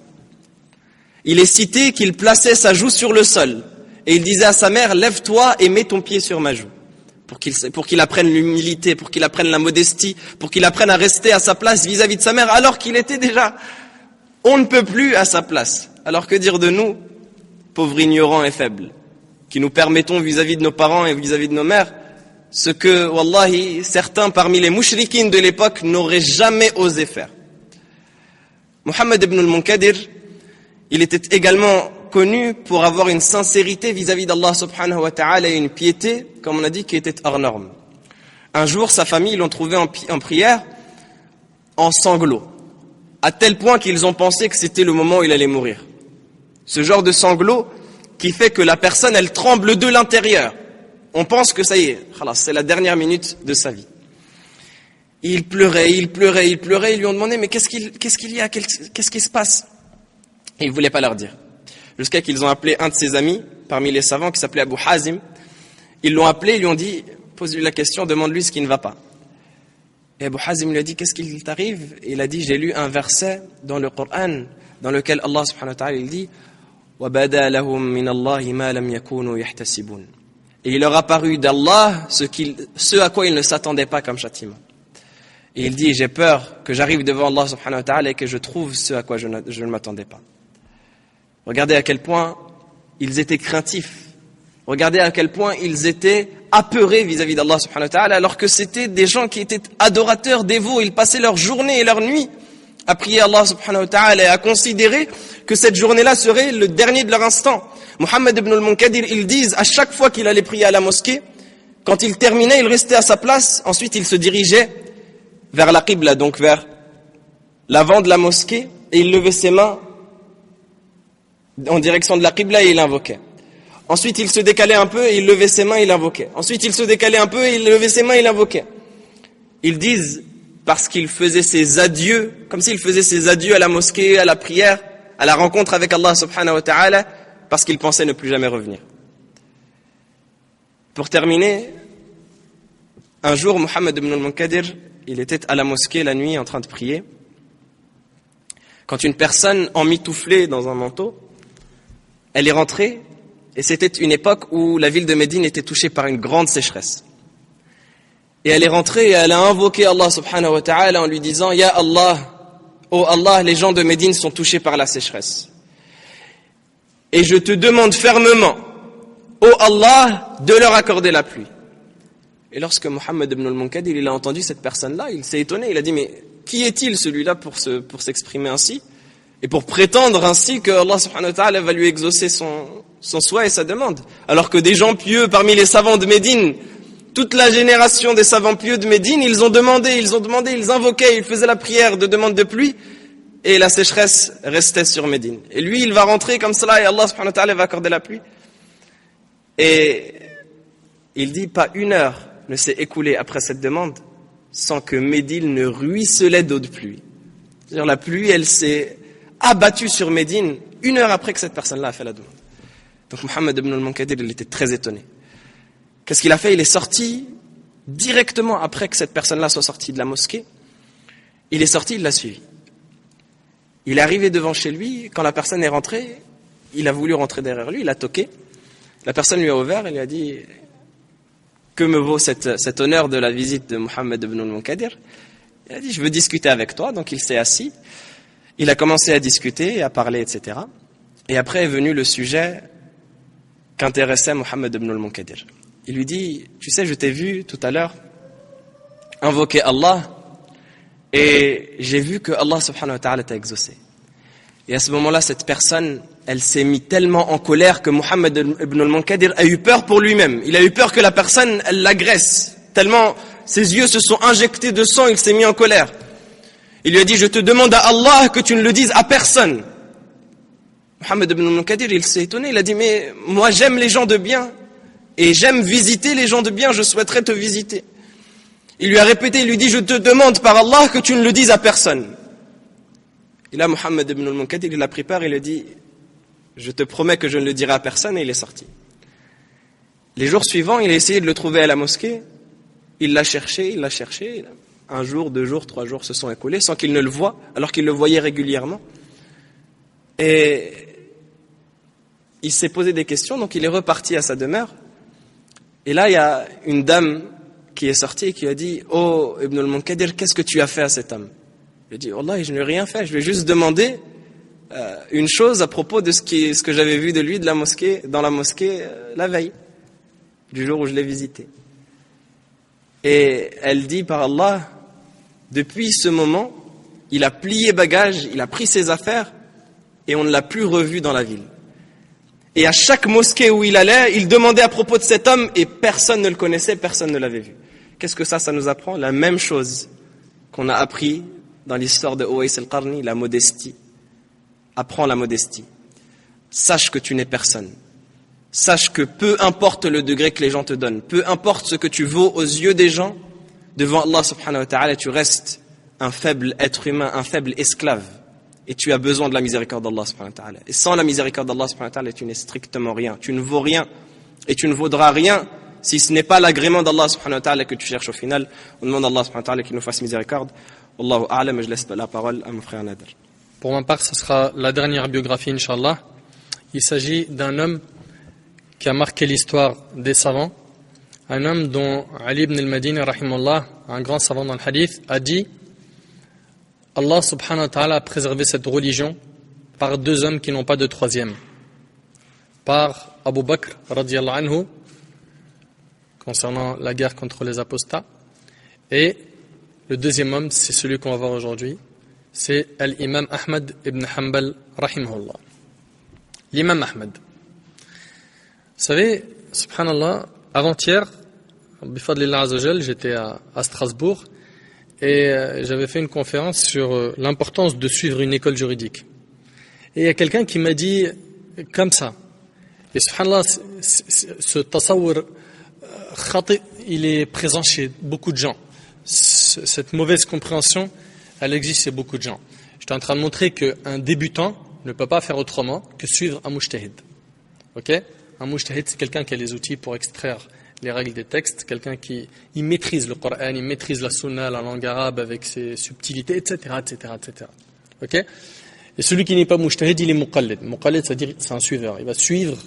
Il est cité qu'il plaçait sa joue sur le sol et il disait à sa mère, lève-toi et mets ton pied sur ma joue. Pour qu'il apprenne l'humilité, pour qu'il apprenne la modestie, pour qu'il apprenne à rester à sa place vis-à-vis de sa mère, alors qu'il était déjà, on ne peut plus à sa place. Alors que dire de nous, pauvres ignorants et faibles, qui nous permettons vis-à-vis de nos parents et vis-à-vis de nos mères, ce que, wallahi, certains parmi les mouchrikines de l'époque n'auraient jamais osé faire. Muhammad ibn al-Munkadir, il était également connu pour avoir une sincérité vis-à-vis d'Allah subhanahu wa ta'ala et une piété, comme on a dit, qui était hors norme. Un jour, sa famille l'ont trouvé en prière, en sanglots, à tel point qu'ils ont pensé que c'était le moment où il allait mourir. Ce genre de sanglots qui fait que la personne, elle tremble de l'intérieur. On pense que ça y est, c'est la dernière minute de sa vie. Il pleurait, ils lui ont demandé, mais qu'est-ce qu'il y a, qu'est-ce qui se passe? Et il ne voulait pas leur dire. Jusqu'à qu'ils ont appelé un de ses amis, parmi les savants, qui s'appelait Abu Hazim. Ils l'ont appelé, ils lui ont dit, pose-lui la question, demande-lui ce qui ne va pas. Et Abu Hazim lui a dit, qu'est-ce qu'il t'arrive? Et il a dit, j'ai lu un verset dans le Coran, dans lequel Allah subhanahu wa ta'ala, il dit, وَبَدَى لَهُم مِّنَ اللَّهِ مَا لَمْ يَكُونُوا يَحْتَسِبُونَ. Et il leur a paru d'Allah ce à quoi ils ne s'attendaient pas comme châtiment. Et il dit, j'ai peur que j'arrive devant Allah subhanahu wa ta'ala et que je trouve ce à quoi je ne m'attendais pas. Regardez à quel point ils étaient craintifs. Regardez à quel point ils étaient apeurés vis-à-vis d'Allah subhanahu wa ta'ala, alors que c'était des gens qui étaient adorateurs, dévots. Ils passaient leur journée et leur nuit à prier Allah subhanahu wa ta'ala et à considérer que cette journée-là serait le dernier de leur instant. Muhammad ibn al-Munkadir, ils disent à chaque fois qu'il allait prier à la mosquée, quand il terminait, il restait à sa place, ensuite il se dirigeait vers la Qibla, donc vers l'avant de la mosquée, et il levait ses mains en direction de la Qibla et il invoquait. Ensuite il se décalait un peu et il levait ses mains et il invoquait. Ensuite il se décalait un peu et il levait ses mains et il invoquait. Ils disent, parce qu'il faisait ses adieux, comme s'il faisait ses adieux à la mosquée, à la prière, à la rencontre avec Allah subhanahu wa ta'ala, parce qu'il pensait ne plus jamais revenir. Pour terminer, un jour, Muhammad ibn al-Munkadir, il était à la mosquée la nuit en train de prier, quand une personne emmitouflée dans un manteau, elle est rentrée, et c'était une époque où la ville de Médine était touchée par une grande sécheresse. Et elle est rentrée et elle a invoqué Allah subhanahu wa ta'ala en lui disant « Ya Allah, oh Allah, les gens de Médine sont touchés par la sécheresse. Et je te demande fermement, oh Allah, de leur accorder la pluie. » Et lorsque Muhammad ibn al-Munkadir, il a entendu cette personne-là, il s'est étonné, il a dit « Mais qui est-il celui-là pour s'exprimer ainsi et pour prétendre ainsi que Allah subhanahu wa ta'ala va lui exaucer son souhait et sa demande, alors que des gens pieux parmi les savants de Médine, toute la génération des savants pieux de Médine, ils ont demandé, ils invoquaient, ils faisaient la prière de demande de pluie, et la sécheresse restait sur Médine. Et lui, il va rentrer comme cela, et Allah subhanahu wa ta'ala va accorder la pluie. Et il dit, pas une heure ne s'est écoulée après cette demande, sans que Médine ne ruisselait d'eau de pluie. C'est-à-dire, la pluie, elle s'est abattue sur Médine, une heure après que cette personne-là a fait la demande. Donc Muhammad ibn al-Munkadir, il était très étonné. Qu'est-ce qu'il a fait? Il est sorti directement après que cette personne-là soit sortie de la mosquée. Il est sorti, il l'a suivi. Il est arrivé devant chez lui, quand la personne est rentrée, il a voulu rentrer derrière lui, il a toqué. La personne lui a ouvert et lui a dit « Que me vaut cet honneur de la visite de Muhammad ibn al-Munkadir ?» Il a dit « Je veux discuter avec toi », donc il s'est assis. Il a commencé à discuter, à parler, etc. Et après est venu le sujet qu'intéressait Muhammad ibn al-Munkadir. Il lui dit, tu sais, je t'ai vu tout à l'heure invoquer Allah et j'ai vu que Allah subhanahu wa ta'ala t'a exaucé. Et à ce moment-là, cette personne, elle s'est mise tellement en colère que Muhammad ibn al-Munkadir a eu peur pour lui-même. Il a eu peur que la personne, elle l'agresse. Tellement ses yeux se sont injectés de sang, il s'est mis en colère. Il lui a dit, je te demande à Allah que tu ne le dises à personne. Muhammad ibn al-Munkadir, il s'est étonné, il a dit, mais moi j'aime les gens de bien. Et j'aime visiter les gens de bien, je souhaiterais te visiter. Il lui a répété, il lui dit, je te demande par Allah que tu ne le dises à personne. Et là, Muhammad ibn al-Munkadir, il a pris peur, il a dit, je te promets que je ne le dirai à personne, et il est sorti. Les jours suivants, il a essayé de le trouver à la mosquée, il l'a cherché, un jour, 2 jours, 3 jours se sont écoulés sans qu'il ne le voie, alors qu'il le voyait régulièrement. Et il s'est posé des questions, donc il est reparti à sa demeure. Et là, il y a une dame qui est sortie et qui a dit « Oh, Ibn al-Munkadir, qu'est-ce que tu as fait à cet homme ?» Il a dit « Wallah, je n'ai rien fait, je lui ai juste demandé une chose à propos de ce que j'avais vu de lui dans la mosquée la veille, du jour où je l'ai visité. » Et elle dit par Allah, depuis ce moment, il a plié bagage, il a pris ses affaires et on ne l'a plus revu dans la ville. Et à chaque mosquée où il allait, il demandait à propos de cet homme et personne ne le connaissait, personne ne l'avait vu. Qu'est-ce que ça nous apprend? La même chose qu'on a appris dans l'histoire de Uwais al-Qarni, la modestie. Apprends la modestie. Sache que tu n'es personne. Sache que peu importe le degré que les gens te donnent, peu importe ce que tu vaux aux yeux des gens, devant Allah subhanahu wa ta'ala, tu restes un faible être humain, un faible esclave. Et tu as besoin de la miséricorde d'Allah subhanahu wa ta'ala. Et sans la miséricorde d'Allah subhanahu wa ta'ala, tu n'es strictement rien. Tu ne vaux rien. Et tu ne vaudras rien si ce n'est pas l'agrément d'Allah subhanahu wa ta'ala que tu cherches au final. On demande à Allah subhanahu wa ta'ala qu'il nous fasse miséricorde. Wallahu a'lam, je laisse la parole à mon frère Nader. Pour ma part, ce sera la dernière biographie, Inch'Allah. Il s'agit d'un homme qui a marqué l'histoire des savants. Un homme dont Ali ibn al-Madini, rahimahullah, un grand savant dans le hadith, a dit Allah subhanahu wa ta'ala a préservé cette religion par 2 hommes qui n'ont pas de troisième. Par Abu Bakr, radiyallahu anhu, concernant la guerre contre les apostats. Et le deuxième homme, c'est celui qu'on va voir aujourd'hui, c'est l'imam Ahmad ibn Hanbal, rahimahullah. L'imam Ahmad. Vous savez, subhanallah, avant-hier, bifadlillah azawajal, j'étais à Strasbourg et j'avais fait une conférence sur l'importance de suivre une école juridique. Et il y a quelqu'un qui m'a dit comme ça. Et subhanallah, ce tasawwur khati, il est présent chez beaucoup de gens. Cette mauvaise compréhension, elle existe chez beaucoup de gens. J'étais en train de montrer qu'un débutant ne peut pas faire autrement que suivre un mujtahid. Ok? Un mujtahid, c'est quelqu'un qui a les outils pour extraire les règles des textes, quelqu'un qui maîtrise le Coran, il maîtrise la sunna, la langue arabe avec ses subtilités, etc., etc., etc. Ok? Et celui qui n'est pas mujtahid, il est muqallid. Muqallid, c'est-à-dire c'est un suiveur. Il va suivre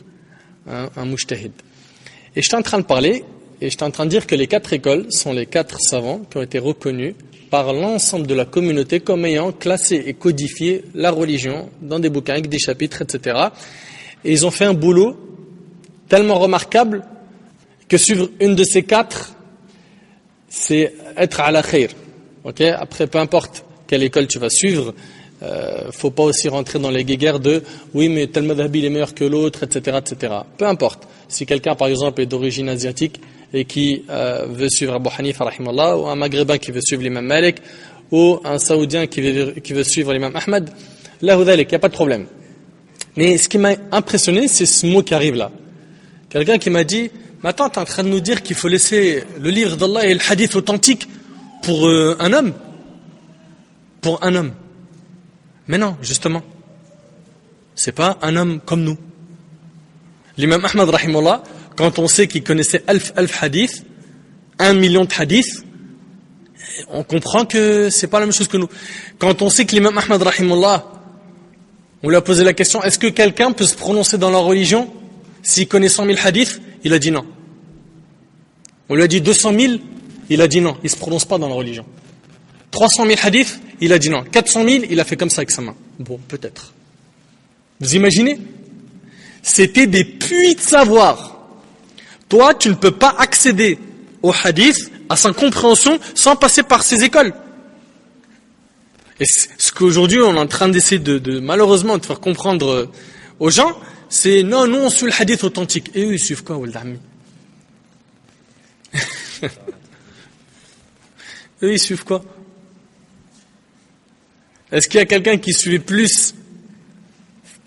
un mujtahid. Et j'étais en train de parler, et j'étais en train de dire que les 4 écoles sont les 4 savants qui ont été reconnus par l'ensemble de la communauté comme ayant classé et codifié la religion dans des bouquins avec des chapitres, etc. Et ils ont fait un boulot tellement remarquable que suivre une de ces 4, c'est être à la khayr. Okay? Après, peu importe quelle école tu vas suivre, faut pas aussi rentrer dans les guéguerres de oui mais tel madhab il est meilleur que l'autre, etc., etc. Peu importe. Si quelqu'un par exemple est d'origine asiatique et qui veut suivre Abu Hanifa rahimallah, ou un maghrébin qui veut suivre l'imam Malik, ou un saoudien qui veut suivre l'imam Ahmad, là il n'y a pas de problème. Mais ce qui m'a impressionné, c'est ce mot qui arrive là. Quelqu'un qui m'a dit mais attends, tu es en train de nous dire qu'il faut laisser le livre d'Allah et le hadith authentique pour un homme. Pour un homme. Mais non, justement. C'est pas un homme comme nous. L'imam Ahmad rahimahullah, quand on sait qu'il connaissait alf hadith, 1 million de hadiths, on comprend que c'est pas la même chose que nous. Quand on sait que l'imam Ahmad rahimahullah, on lui a posé la question, est-ce que quelqu'un peut se prononcer dans la religion s'il connaît 100 000 hadiths? Il a dit non. On lui a dit 200 000, il a dit non, il se prononce pas dans la religion. 300 000 hadiths, il a dit non. 400 000, il a fait comme ça avec sa main. Bon, peut-être. Vous imaginez? C'était des puits de savoir. Toi, tu ne peux pas accéder au hadith, à sa compréhension, sans passer par ces écoles. Et ce qu'aujourd'hui, on est en train d'essayer de malheureusement, de faire comprendre aux gens, c'est non, nous, on suit le hadith authentique. Et eux, ils suivent quoi, Walid Ammi? Eux, ils suivent quoi? Est-ce qu'il y a quelqu'un qui suivait plus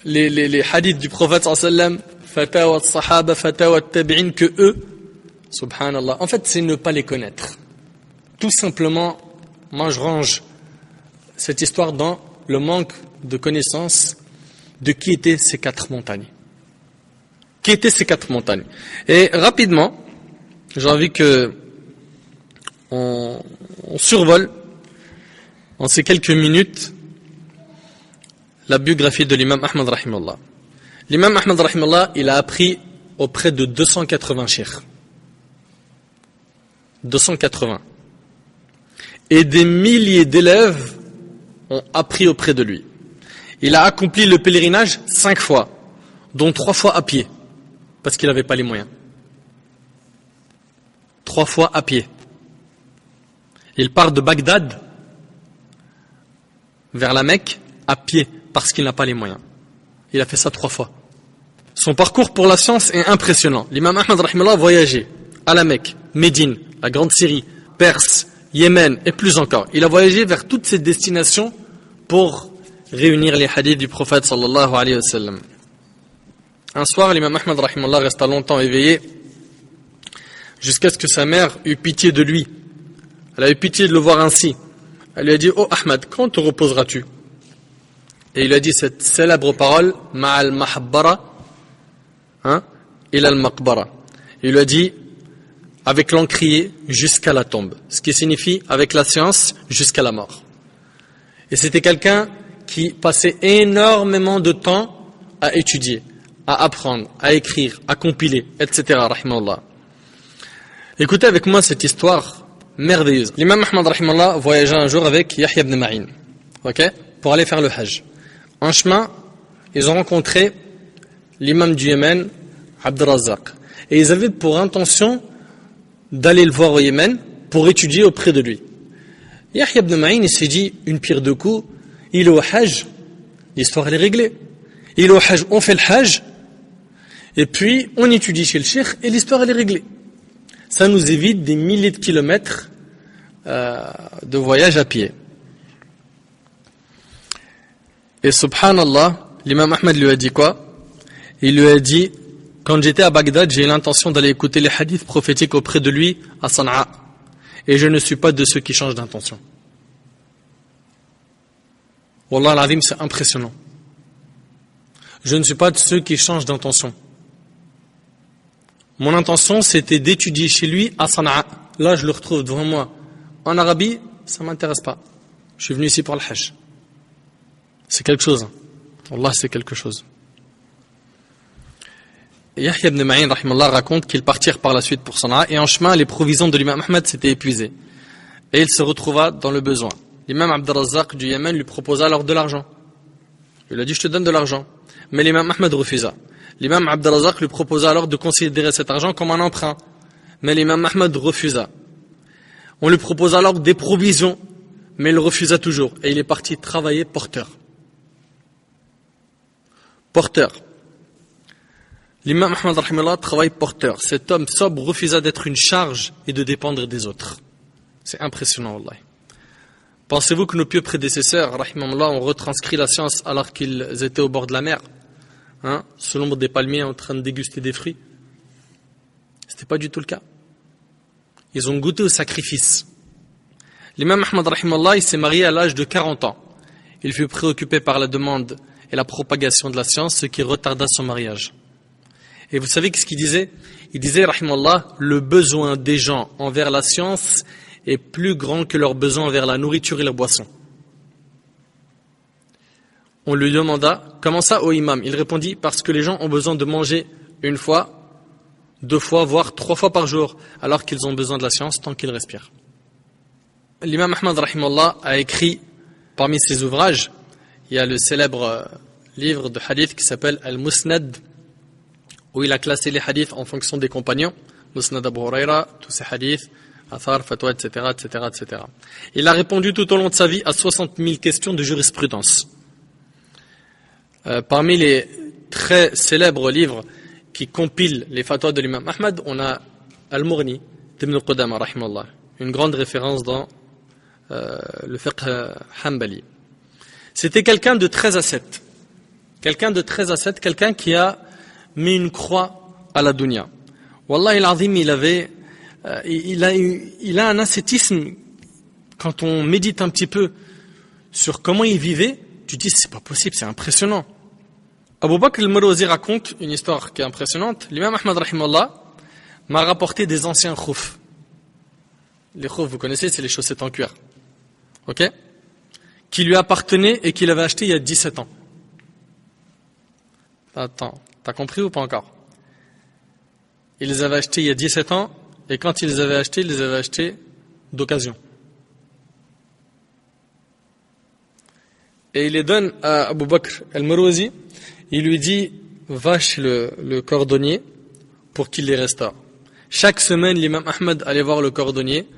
les hadiths du prophète sallam, fatawa sahaba, fatawa tabi'in que eux? Subhanallah. En fait, c'est ne pas les connaître. Tout simplement, moi je range cette histoire dans le manque de connaissance de qui étaient ces 4 montagnes. Qui étaient ces 4 montagnes? Et rapidement, j'ai envie que on survole en ces quelques minutes la biographie de l'imam Ahmad rahimahullah. L'imam Ahmad rahimahullah, il a appris auprès de 280 cheikhs. 280. Et des milliers d'élèves ont appris auprès de lui. Il a accompli le pèlerinage 5 fois, dont 3 fois à pied, parce qu'il n'avait pas les moyens. 3 fois à pied. Il part de Bagdad vers la Mecque à pied, parce qu'il n'a pas les moyens. Il a fait ça 3 fois. Son parcours pour la science est impressionnant. L'imam Ahmad rahimahullah a voyagé à la Mecque, Médine, la Grande Syrie, Perse, Yémen et plus encore. Il a voyagé vers toutes ces destinations pour réunir les hadiths du prophète sallallahu alayhi wa sallam. Un soir, l'imam Ahmad rahimahullah resta longtemps éveillé jusqu'à ce que sa mère eut pitié de lui. Elle a eu pitié de le voir ainsi. Elle lui a dit: oh Ahmad, quand te reposeras-tu? Et il a dit cette célèbre parole, ma'al mahabbara, ila al-maqbara. Il lui a dit avec l'encrier jusqu'à la tombe, ce qui signifie avec la science jusqu'à la mort. Et c'était quelqu'un qui passait énormément de temps à étudier, à apprendre, à écrire, à compiler, etc. Rahimahullah. Écoutez avec moi cette histoire merveilleuse. L'imam Ahmad rahimahullah voyagea un jour avec Yahya ibn Ma'in, pour aller faire le Hajj. En chemin, ils ont rencontré l'imam du Yémen, Abd al-Razzaq. Et ils avaient pour intention d'aller le voir au Yémen pour étudier auprès de lui. Yahya ibn Ma'in, il s'est dit, une pierre deux coups, il est au Hajj, l'histoire elle est réglée. Il est au Hajj, on fait le Hajj, et puis on étudie chez le cheikh, et l'histoire elle est réglée. Ça nous évite des milliers de kilomètres de voyage à pied. Et subhanallah, l'imam Ahmed lui a dit quoi? Il lui a dit, quand j'étais à Bagdad, j'ai eu l'intention d'aller écouter les hadiths prophétiques auprès de lui à Sana'a. Et je ne suis pas de ceux qui changent d'intention. Wallah al-Azim, c'est impressionnant. Je ne suis pas de ceux qui changent d'intention. Mon intention, c'était d'étudier chez lui à Sana'a. Là, je le retrouve devant moi. En Arabie, ça ne m'intéresse pas. Je suis venu ici pour le Hajj. C'est quelque chose. Wallah, c'est quelque chose. Yahya ibn Ma'in rahimallah raconte qu'ils partirent par la suite pour Sana'a et en chemin les provisions de l'imam Ahmed s'étaient épuisées et il se retrouva dans le besoin. L'imam Abd al-Razzaq du Yémen lui proposa alors de l'argent. Il lui a dit je te donne de l'argent, mais l'imam Ahmed refusa. L'imam Abd al-Razzaq lui proposa alors de considérer cet argent comme un emprunt, mais l'imam Ahmed refusa. On lui proposa alors des provisions, mais il refusa toujours et il est parti travailler porteur. L'imam Ahmad rahimallah travaille porteur. Cet homme sobre refusa d'être une charge et de dépendre des autres. C'est impressionnant, wallahi. Pensez-vous que nos pieux prédécesseurs, rahimallah, ont retranscrit la science alors qu'ils étaient au bord de la mer, sous l'ombre des palmiers en train de déguster des fruits? C'était pas du tout le cas. Ils ont goûté au sacrifice. L'imam Ahmad rahimallah, il s'est marié à l'âge de 40 ans. Il fut préoccupé par la demande et la propagation de la science, ce qui retarda son mariage. Et vous savez ce qu'il disait? Il disait, rahimallah, le besoin des gens envers la science est plus grand que leur besoin envers la nourriture et la boisson. On lui demanda, comment ça, ô imam? Il répondit, parce que les gens ont besoin de manger une fois, 2 fois, voire 3 fois par jour, alors qu'ils ont besoin de la science tant qu'ils respirent. L'imam Ahmad, rahimallah, a écrit, parmi ses ouvrages, il y a le célèbre livre de hadith qui s'appelle Al-Musnad, où il a classé les hadiths en fonction des compagnons, Musnad Abu Huraira, tous ces hadiths, Athar, Fatwa, etc., etc., etc. Il a répondu tout au long de sa vie à 60 000 questions de jurisprudence. Parmi les très célèbres livres qui compilent les fatwas de l'imam Ahmad, on a Al-Mughni d'Ibn Qudama, rahimallah, une grande référence dans le fiqh hanbali. C'était quelqu'un de 13 à 7. Quelqu'un qui a mis une croix à la dunya. Wallahi al-azim, il a un ascétisme. Quand on médite un petit peu sur comment il vivait, tu te dis c'est pas possible, c'est impressionnant. Abu Bakr al-Marwazi raconte une histoire qui est impressionnante. L'imam Ahmad rahimallah m'a rapporté des anciens khouf. Les khouf, vous connaissez, c'est les chaussettes en cuir. OK? Qui lui appartenaient et qu'il avait acheté il y a 17 ans. Attends, t'as compris ou pas encore? Il les avait achetés il y a 17 ans, et quand ils les avaient achetés d'occasion. Et il les donne à Abu Bakr al-Marwazi, il lui dit, va chez le cordonnier pour qu'il les restaure. Chaque semaine, l'imam Ahmed allait voir le cordonnier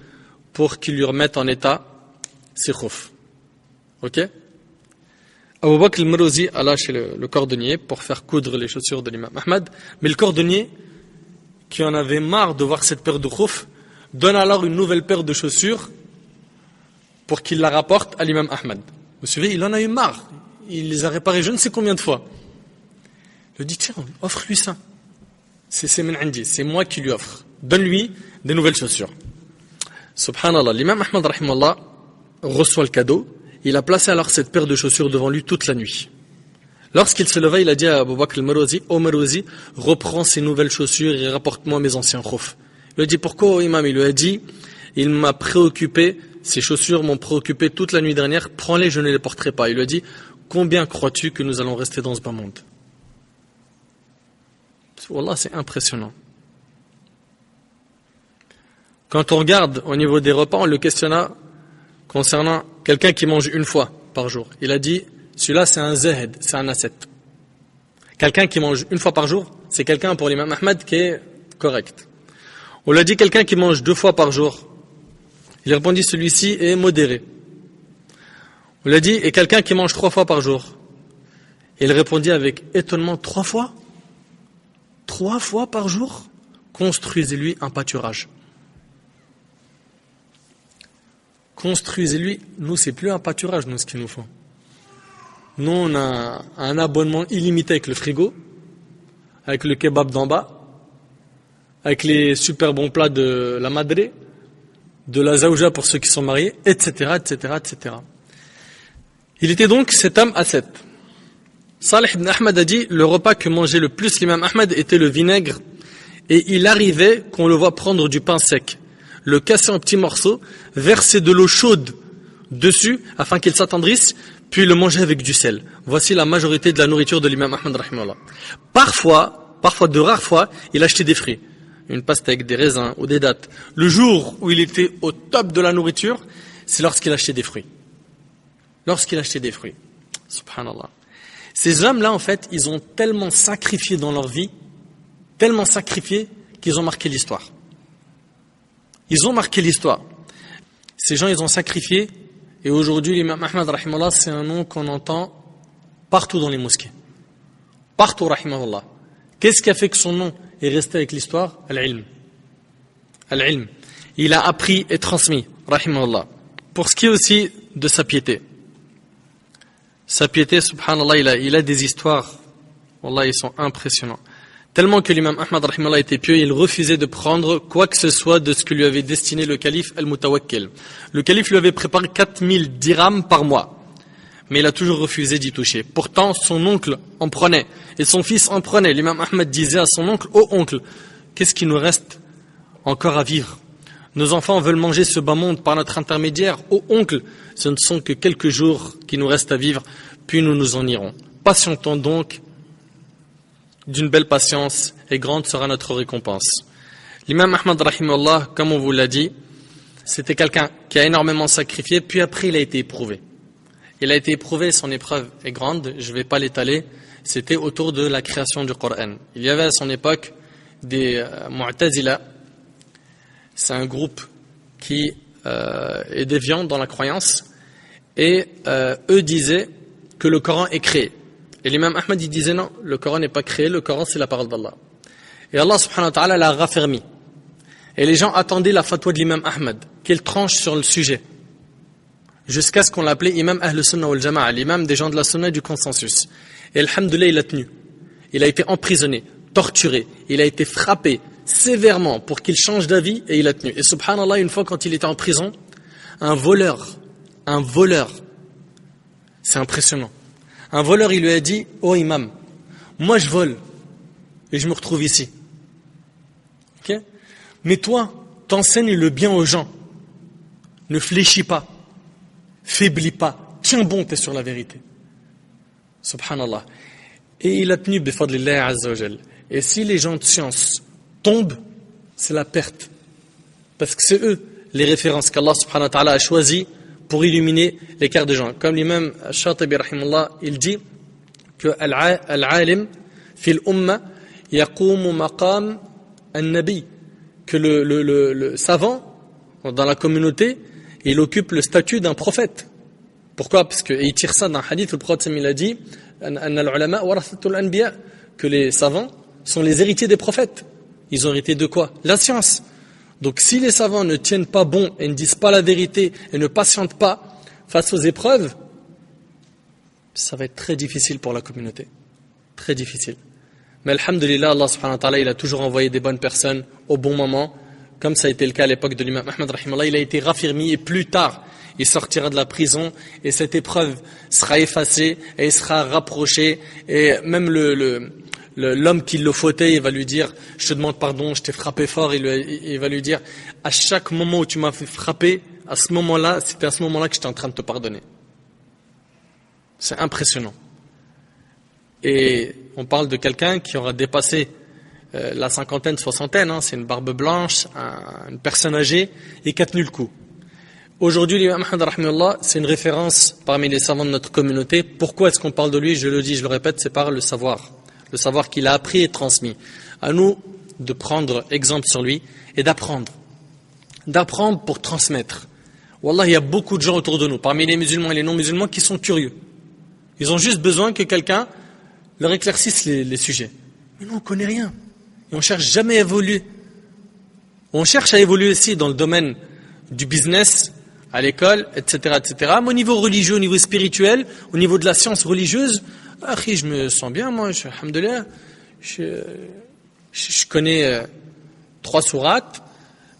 pour qu'il lui remette en état ses khouf. Ok? Abu Bakr al-Marwazi alla chez le cordonnier pour faire coudre les chaussures de l'imam Ahmed, mais le cordonnier, qui en avait marre de voir cette paire de khouf, donne alors une nouvelle paire de chaussures pour qu'il la rapporte à l'imam Ahmed. Vous savez, il en a eu marre. Il les a réparées je ne sais combien de fois. Il lui dit, tiens, offre-lui ça. C'est min indi, c'est moi qui lui offre. Donne-lui des nouvelles chaussures. Subhanallah, l'imam Ahmed rahimallah reçoit le cadeau. Il a placé alors cette paire de chaussures devant lui toute la nuit. Lorsqu'il se leva, il a dit à Abu Bakr al-Marwazi, ô Marwazi, reprends ces nouvelles chaussures et rapporte-moi mes anciens khouf. Il lui a dit, pourquoi, ô imam? Il lui a dit, il m'a préoccupé, ces chaussures m'ont préoccupé toute la nuit dernière, prends-les, je ne les porterai pas. Il lui a dit, combien crois-tu que nous allons rester dans ce bas monde? Wallah, c'est impressionnant. Quand on regarde au niveau des repas, on le questionna concernant quelqu'un qui mange une fois par jour. Il a dit, celui-là c'est un zahid, c'est un ascète. Quelqu'un qui mange une fois par jour, c'est quelqu'un pour l'imam Ahmed qui est correct. On lui a dit quelqu'un qui mange 2 fois par jour. Il répondit, celui-ci est modéré. On lui a dit, et quelqu'un qui mange 3 fois par jour? Il répondit avec étonnement, 3 fois? 3 fois par jour? Construisez-lui un pâturage. Construisez-lui, nous c'est plus un pâturage, nous ce qu'il nous faut. Nous on a un abonnement illimité avec le frigo, avec le kebab d'en bas, avec les super bons plats de la madré, de la zaouja pour ceux qui sont mariés, etc., etc., etc. Il était donc cet homme ascète. Salih ibn Ahmad a dit, le repas que mangeait le plus l'imam Ahmad était le vinaigre, et il arrivait qu'on le voit prendre du pain sec, le casser en petits morceaux, verser de l'eau chaude dessus afin qu'il s'attendrisse, puis le manger avec du sel. Voici la majorité de la nourriture de l'imam Ahmad rahimahullah. Parfois, de rares fois, il achetait des fruits, une pastèque, des raisins ou des dattes. Le jour où il était au top de la nourriture, c'est lorsqu'il achetait des fruits. Subhanallah. Ces hommes-là, en fait, ils ont tellement sacrifié dans leur vie, tellement sacrifié qu'ils ont marqué l'histoire. Ces gens, ils ont sacrifié, et aujourd'hui, l'imam Ahmad rahimahullah, c'est un nom qu'on entend partout dans les mosquées. Partout, rahimahullah. Qu'est-ce qui a fait que son nom est resté avec l'histoire? Al-ilm. Il a appris et transmis, rahimahullah. Pour ce qui est aussi de sa piété. Sa piété, subhanallah, il a des histoires, wallah, ils sont impressionnants. Tellement que l'imam Ahmad rahimahullah était pieux, il refusait de prendre quoi que ce soit de ce que lui avait destiné le calife al-Mutawakkil. Le calife lui avait préparé 4000 dirhams par mois, mais il a toujours refusé d'y toucher. Pourtant, son oncle en prenait, et son fils en prenait. L'imam Ahmad disait à son oncle, « Oh oncle, qu'est-ce qui nous reste encore à vivre? Nos enfants veulent manger ce bas monde par notre intermédiaire. Oh oncle, ce ne sont que quelques jours qui nous restent à vivre, puis nous nous en irons. Patientons donc, d'une belle patience, et grande sera notre récompense. » L'imam Ahmad rahimahullah, comme on vous l'a dit, c'était quelqu'un qui a énormément sacrifié, puis après il a été éprouvé. Il a été éprouvé, son épreuve est grande, je ne vais pas l'étaler, c'était autour de la création du Coran. Il y avait à son époque des Mu'tazila, c'est un groupe qui est déviant dans la croyance, et eux disaient que le Coran est créé. Et l'imam Ahmad il disait non, le Coran n'est pas créé, le Coran c'est la parole d'Allah. Et Allah subhanahu wa ta'ala l'a raffermi. Et les gens attendaient la fatwa de l'imam Ahmad, qu'il tranche sur le sujet. Jusqu'à ce qu'on l'appelait imam Ahl Sunnah wal Jama'a, l'imam des gens de la Sunnah et du consensus. Et alhamdoulilah, il a tenu. Il a été emprisonné, torturé, il a été frappé sévèrement pour qu'il change d'avis et il a tenu. Et subhanallah, une fois quand il était en prison, un voleur, c'est impressionnant. Un voleur, il lui a dit, « Oh imam, moi je vole et je me retrouve ici. Okay? Mais toi, t'enseignes le bien aux gens. Ne fléchis pas, faiblis pas, tiens bon, t'es sur la vérité. » Subhanallah. Et il a tenu bifadlillah azza wa jal. Et si les gens de science tombent, c'est la perte. Parce que c'est eux les références qu'Allah subhanahu wa ta'ala a choisies pour illuminer les cœurs des gens. Comme l'imam Shatibi rahimahullah, il dit que al-alim fil umma yaqumu maqam an-nabi, que le savant dans la communauté, il occupe le statut d'un prophète. Pourquoi? Parce que il tire ça d'un hadith, le prophète il a dit que les savants sont les héritiers des prophètes. Ils ont hérité de quoi? La science. Donc si les savants ne tiennent pas bon et ne disent pas la vérité et ne patientent pas face aux épreuves, ça va être très difficile pour la communauté. Très difficile. Mais alhamdulillah, Allah subhanahu wa ta'ala, il a toujours envoyé des bonnes personnes au bon moment, comme ça a été le cas à l'époque de l'imam Ahmad rahimahullah. Il a été raffermi et plus tard, il sortira de la prison et cette épreuve sera effacée et il sera rapproché et même l'homme qui le fautait, il va lui dire « Je te demande pardon, je t'ai frappé fort ». Il va lui dire « À chaque moment où tu m'as fait frapper, à ce moment-là, c'était à ce moment-là que j'étais en train de te pardonner. » C'est impressionnant. Et on parle de quelqu'un qui aura dépassé la cinquantaine, soixantaine, c'est une barbe blanche, une personne âgée, et qui a tenu le coup. Aujourd'hui, l'imam Ahmad rahimahullah, c'est une référence parmi les savants de notre communauté. Pourquoi est-ce qu'on parle de lui? Je le dis, je le répète, c'est par le savoir qu'il a appris et transmis. À nous de prendre exemple sur lui et d'apprendre pour transmettre Wallah, il y a beaucoup de gens autour de nous, parmi les musulmans et les non-musulmans, qui sont curieux. Ils ont juste besoin que quelqu'un leur éclaircisse les sujets. Mais nous, on ne connaît rien. Et on ne cherche jamais à évoluer. On cherche à évoluer aussi dans le domaine du business, à l'école, etc., etc. Mais au niveau religieux, au niveau spirituel, au niveau de la science religieuse, je me sens bien, moi, alhamdoulilah. Je connais 3 sourates.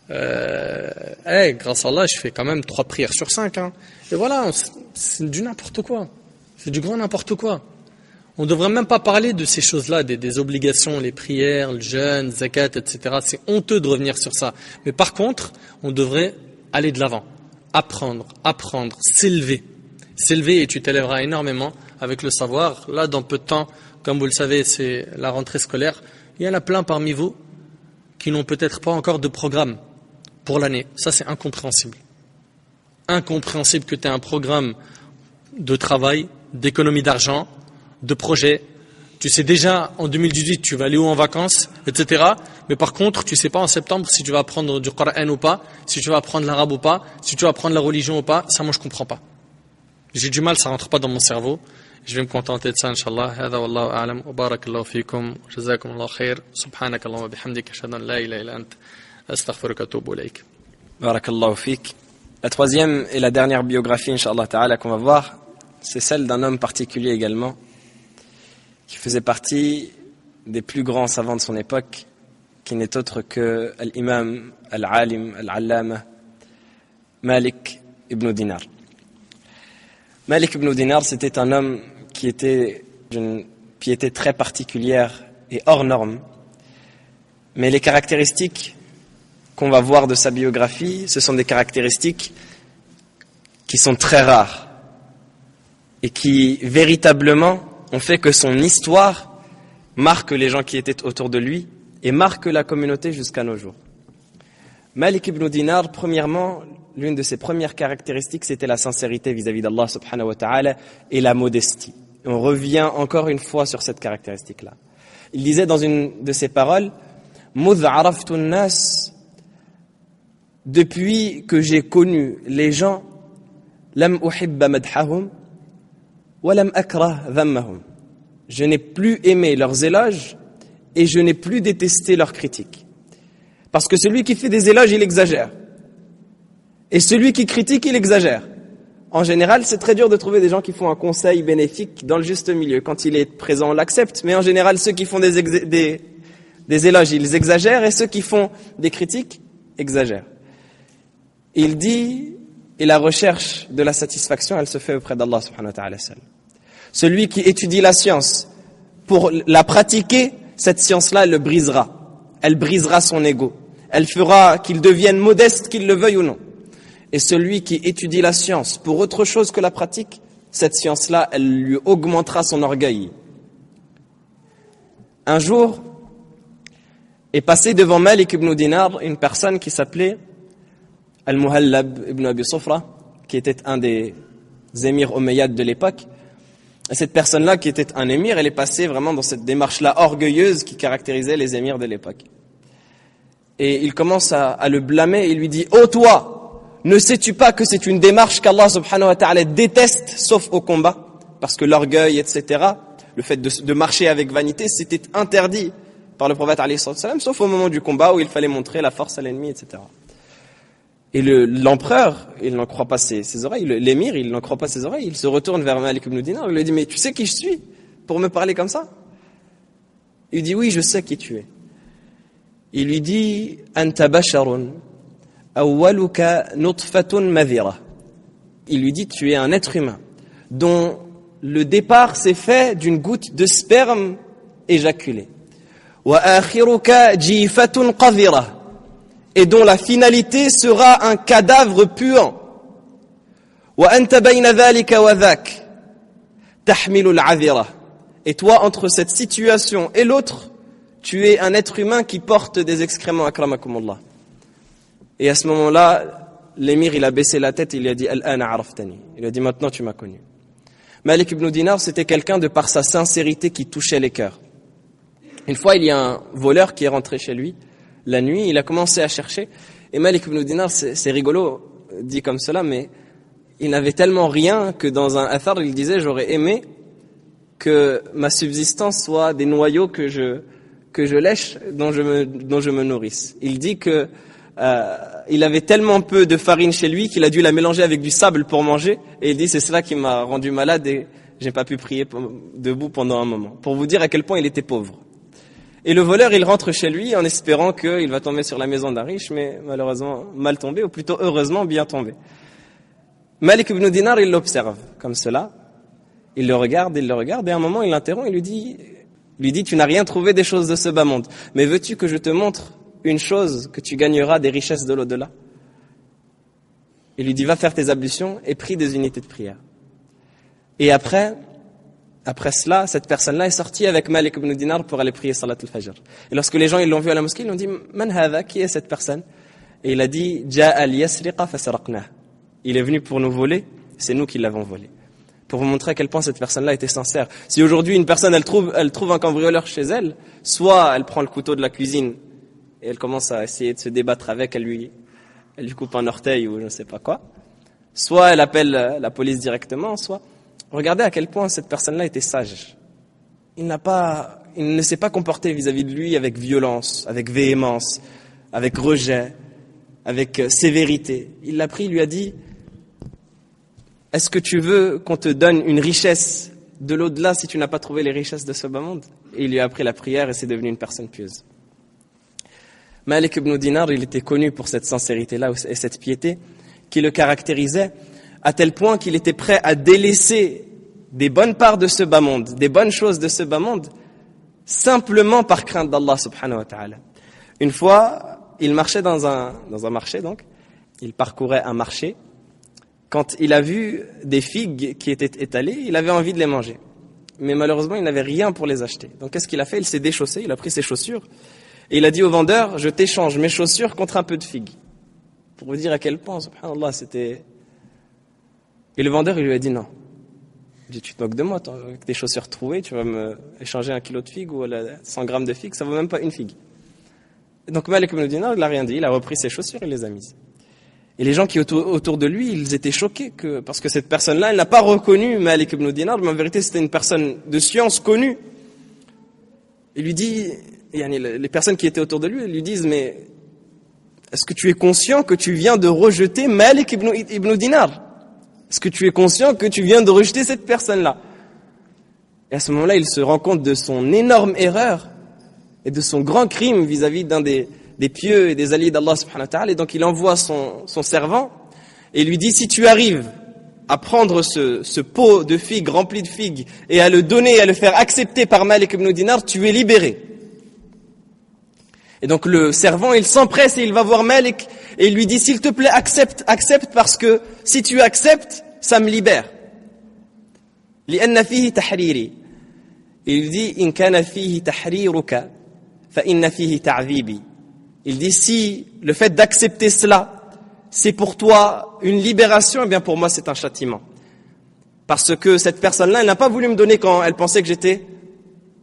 Grâce à Allah, je fais quand même 3 prières sur 5. Hein. Et voilà, c'est du n'importe quoi. C'est du grand n'importe quoi. On ne devrait même pas parler de ces choses-là, des obligations, les prières, le jeûne, zakat, etc. C'est honteux de revenir sur ça. Mais par contre, on devrait aller de l'avant. Apprendre, s'élever. S'élever et tu t'élèveras énormément avec le savoir. Là, dans peu de temps, comme vous le savez, c'est la rentrée scolaire. Il y en a plein parmi vous qui n'ont peut-être pas encore de programme pour l'année. Ça, c'est incompréhensible. Incompréhensible que tu aies un programme de travail, d'économie d'argent, de projet. Tu sais déjà en 2018 tu vas aller où en vacances, etc. Mais par contre, tu sais pas en septembre si tu vas apprendre du Coran ou pas, si tu vas apprendre l'arabe ou pas, si tu vas apprendre la religion ou pas. Ça, moi, je comprends pas. J'ai du mal, ça rentre pas dans mon cerveau. Je vais me contenter de ça, Inch'Allah. Hada wallahu a'lam. Wa barakallahu fikum. Jazakum Allah khair. Subhanakallahu wa bihamdik. Ashhadu an la ilaha illa ant. Astaghfiruka wa atubu ilayk. Barakallahu fik. La troisième et la dernière biographie, Inch'Allah Ta'ala, qu'on va voir, c'est celle d'un homme particulier également, qui faisait partie des plus grands savants de son époque, qui n'est autre que l'imam, al-alim, al-allama, Malik ibn Dinar. Malik ibn Dinar, c'était un homme qui était d'une piété très particulière et hors norme. Mais les caractéristiques qu'on va voir de sa biographie, ce sont des caractéristiques qui sont très rares et qui véritablement ont fait que son histoire marque les gens qui étaient autour de lui et marque la communauté jusqu'à nos jours. Malik ibn Dinar, premièrement, l'une de ses premières caractéristiques, c'était la sincérité vis-à-vis d'Allah subhanahu wa ta'ala et la modestie. Et on revient encore une fois sur cette caractéristique-là. Il disait dans une de ses paroles, « Mudh araftu an-nas » depuis que j'ai connu les gens, « Lam uhibba madhahum » je n'ai plus aimé leurs éloges et je n'ai plus détesté leurs critiques. Parce que celui qui fait des éloges, il exagère. Et celui qui critique, il exagère. En général, c'est très dur de trouver des gens qui font un conseil bénéfique dans le juste milieu. Quand il est présent, on l'accepte. Mais en général, ceux qui font des éloges, ils exagèrent. Et ceux qui font des critiques, exagèrent. Il dit... Et la recherche de la satisfaction, elle se fait auprès d'Allah subhanahu wa ta'ala seul. Celui qui étudie la science, pour la pratiquer, cette science-là, elle le brisera. Elle brisera son ego. Elle fera qu'il devienne modeste, qu'il le veuille ou non. Et celui qui étudie la science pour autre chose que la pratique, cette science-là, elle lui augmentera son orgueil. Un jour, est passé devant Malik ibn Dinar une personne qui s'appelait Al-Muhallab ibn Abi Sufra, qui était un des émirs omeyyades de l'époque. Et cette personne-là, qui était un émir, elle est passée vraiment dans cette démarche-là orgueilleuse qui caractérisait les émirs de l'époque. Et il commence à le blâmer et il lui dit « Oh toi, ne sais-tu pas que c'est une démarche qu'Allah subhanahu wa ta'ala déteste, sauf au combat ?» Parce que l'orgueil, etc., le fait de marcher avec vanité, c'était interdit par le prophète alayhi salam, sauf au moment du combat où il fallait montrer la force à l'ennemi, etc. Et l'empereur, il n'en croit pas ses oreilles, l'émir, il n'en croit pas ses oreilles, il se retourne vers Malik ibn Dinar, il lui dit « Mais tu sais qui je suis pour me parler comme ça ?» Il dit « Oui, je sais qui tu es. » Il lui dit « Anta basharun, awwaluka nutfatun madhira. » Il lui dit « Tu es un être humain dont le départ s'est fait d'une goutte de sperme éjaculée. Wa akhiruka jifatun qadhira. » Et dont la finalité sera un cadavre puant. Et toi, entre cette situation et l'autre, tu es un être humain qui porte des excréments, akramakumullah. Et à ce moment-là, l'émir, il a baissé la tête, il lui a dit, Al-ana araftani. Il a dit, maintenant tu m'as connu. Malik ibn Dinar, c'était quelqu'un de par sa sincérité qui touchait les cœurs. Une fois, il y a un voleur qui est rentré chez lui. La nuit, il a commencé à chercher. Et Malik ibn Dinar, c'est rigolo. dit comme cela, mais il n'avait tellement rien que dans un athar, il disait, j'aurais aimé que ma subsistance soit des noyaux que je lèche, dont je me nourrisse. Il dit que il avait tellement peu de farine chez lui qu'il a dû la mélanger avec du sable pour manger, et il dit c'est cela qui m'a rendu malade et j'ai pas pu prier debout pendant un moment. Pour vous dire à quel point il était pauvre. Et le voleur, il rentre chez lui en espérant qu'il va tomber sur la maison d'un riche, mais malheureusement mal tombé, ou plutôt heureusement bien tombé. Malik ibn Dinar, il l'observe comme cela. Il le regarde, et à un moment, il l'interrompt et lui dit, tu n'as rien trouvé des choses de ce bas monde. Mais veux-tu que je te montre une chose que tu gagneras des richesses de l'au-delà? Il lui dit, va faire tes ablutions et prie des unités de prière. Et après cela, cette personne-là est sortie avec Malik ibn Dinar pour aller prier Salat al-Fajr. Et lorsque les gens ils l'ont vu à la mosquée, ils l'ont dit, Man hadha, qui est cette personne? Et il a dit, Ja'a al-yasriqa fasaraqnah. Il est venu pour nous voler, c'est nous qui l'avons volé. Pour vous montrer à quel point cette personne-là était sincère. Si aujourd'hui une personne elle trouve un cambrioleur chez elle, soit elle prend le couteau de la cuisine et elle commence à essayer de se débattre avec, elle lui coupe un orteil ou je ne sais pas quoi, soit elle appelle la police directement, soit regardez à quel point cette personne-là était sage. Il ne s'est pas comporté vis-à-vis de lui avec violence, avec véhémence, avec rejet, avec sévérité. Il l'a pris, il lui a dit, est-ce que tu veux qu'on te donne une richesse de l'au-delà si tu n'as pas trouvé les richesses de ce bas monde? Et il lui a appris la prière et c'est devenu une personne pieuse. Malik ibn Dinar, il était connu pour cette sincérité-là et cette piété qui le caractérisait à tel point qu'il était prêt à délaisser des bonnes parts de ce bas monde, des bonnes choses de ce bas monde, simplement par crainte d'Allah subhanahu wa ta'ala. Une fois, il marchait dans un marché, donc, il parcourait un marché. Quand il a vu des figues qui étaient étalées, il avait envie de les manger. Mais malheureusement, il n'avait rien pour les acheter. Donc qu'est-ce qu'il a fait? Il s'est déchaussé, il a pris ses chaussures et il a dit au vendeur, je t'échange mes chaussures contre un peu de figues. Pour vous dire à quel point, subhanallah, c'était... Et le vendeur, il lui a dit non. Il dit, tu te moques de moi, avec tes chaussures trouées, tu vas me échanger 1 kilo de figues ou 100 grammes de figues, ça vaut même pas une figue. Et donc Malik ibn Dinar, il n'a rien dit, il a repris ses chaussures et les a mises. Et les gens qui étaient autour de lui, ils étaient choqués parce que cette personne-là, elle n'a pas reconnu Malik ibn Dinar, mais en vérité, c'était une personne de science connue. Il lui dit, les personnes qui étaient autour de lui, elles lui disent, mais est-ce que tu es conscient que tu viens de rejeter Malik ibn Dinar? Est-ce que tu es conscient que tu viens de rejeter cette personne-là? Et à ce moment-là, il se rend compte de son énorme erreur et de son grand crime vis-à-vis d'un des pieux et des alliés d'Allah subhanahu wa ta'ala, et donc il envoie son servant et lui dit, si tu arrives à prendre ce pot de figues rempli de figues et à le donner et à le faire accepter par Malik ibn Dinar, tu es libéré. Et donc le servant, il s'empresse et il va voir Malik et il lui dit, s'il te plaît, accepte parce que si tu acceptes, ça me libère. لأن فيه تحريري. Il dit, إن كان فيه تحريرك فإن فيه تعذيبي. Il dit, si le fait d'accepter cela, c'est pour toi une libération, eh bien pour moi c'est un châtiment. Parce que cette personne-là, elle n'a pas voulu me donner quand elle pensait que j'étais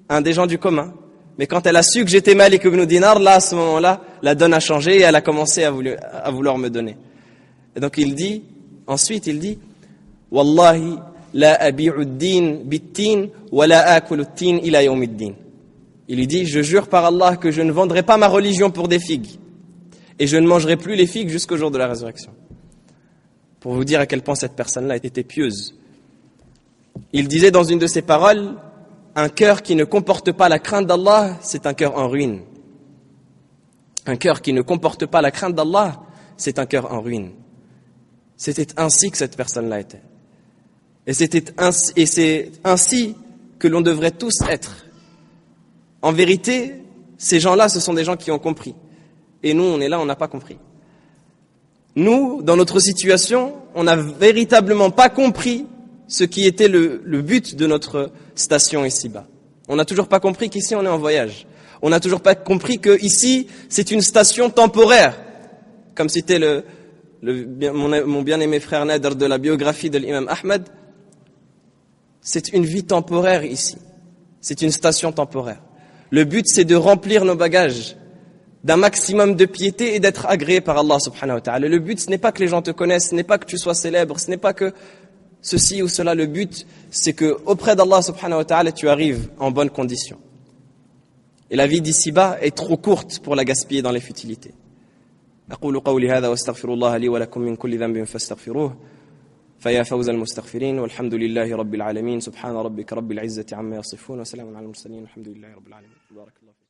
un des gens du commun. Mais quand elle a su que j'étais Malik ibn Dinar, là, à ce moment-là, la donne a changé et elle a commencé à vouloir me donner. Et donc ensuite il dit, Wallahi, la abi'u ad-din bit-tin, wa la akulu ad-tin ila yawm ad-din. Il lui dit, je jure par Allah que je ne vendrai pas ma religion pour des figues. Et je ne mangerai plus les figues jusqu'au jour de la résurrection. Pour vous dire à quel point cette personne-là était pieuse. Il disait dans une de ses paroles, un cœur qui ne comporte pas la crainte d'Allah, c'est un cœur en ruine. Un cœur qui ne comporte pas la crainte d'Allah, c'est un cœur en ruine. C'était ainsi que cette personne-là était. Et c'est ainsi que l'on devrait tous être. En vérité, ces gens-là, ce sont des gens qui ont compris. Et nous, on est là, on n'a pas compris. Nous, dans notre situation, on n'a véritablement pas compris ce qui était le but de notre station ici-bas. On n'a toujours pas compris qu'ici, on est en voyage. On n'a toujours pas compris qu'ici, c'est une station temporaire. Comme citait mon bien-aimé frère Nader de la biographie de l'imam Ahmed. C'est une vie temporaire ici. C'est une station temporaire. Le but, c'est de remplir nos bagages, d'un maximum de piété et d'être agréé par Allah subhanahu wa ta'ala. Le but, ce n'est pas que les gens te connaissent, ce n'est pas que tu sois célèbre, ce n'est pas que ceci ou cela. Le but, c'est que auprès d'Allah subhanahu wa ta'ala, tu arrives en bonne condition. Et la vie d'ici-bas est trop courte pour la gaspiller dans les futilités. أقول قولي هذا واستغفر الله لي ولكم من كل ذنب فاستغفروه فيا فوز المستغفرين والحمد لله رب العالمين سبحان ربك رب العزة عما يصفون وسلام على المرسلين والحمد لله رب العالمين بارك الله فيك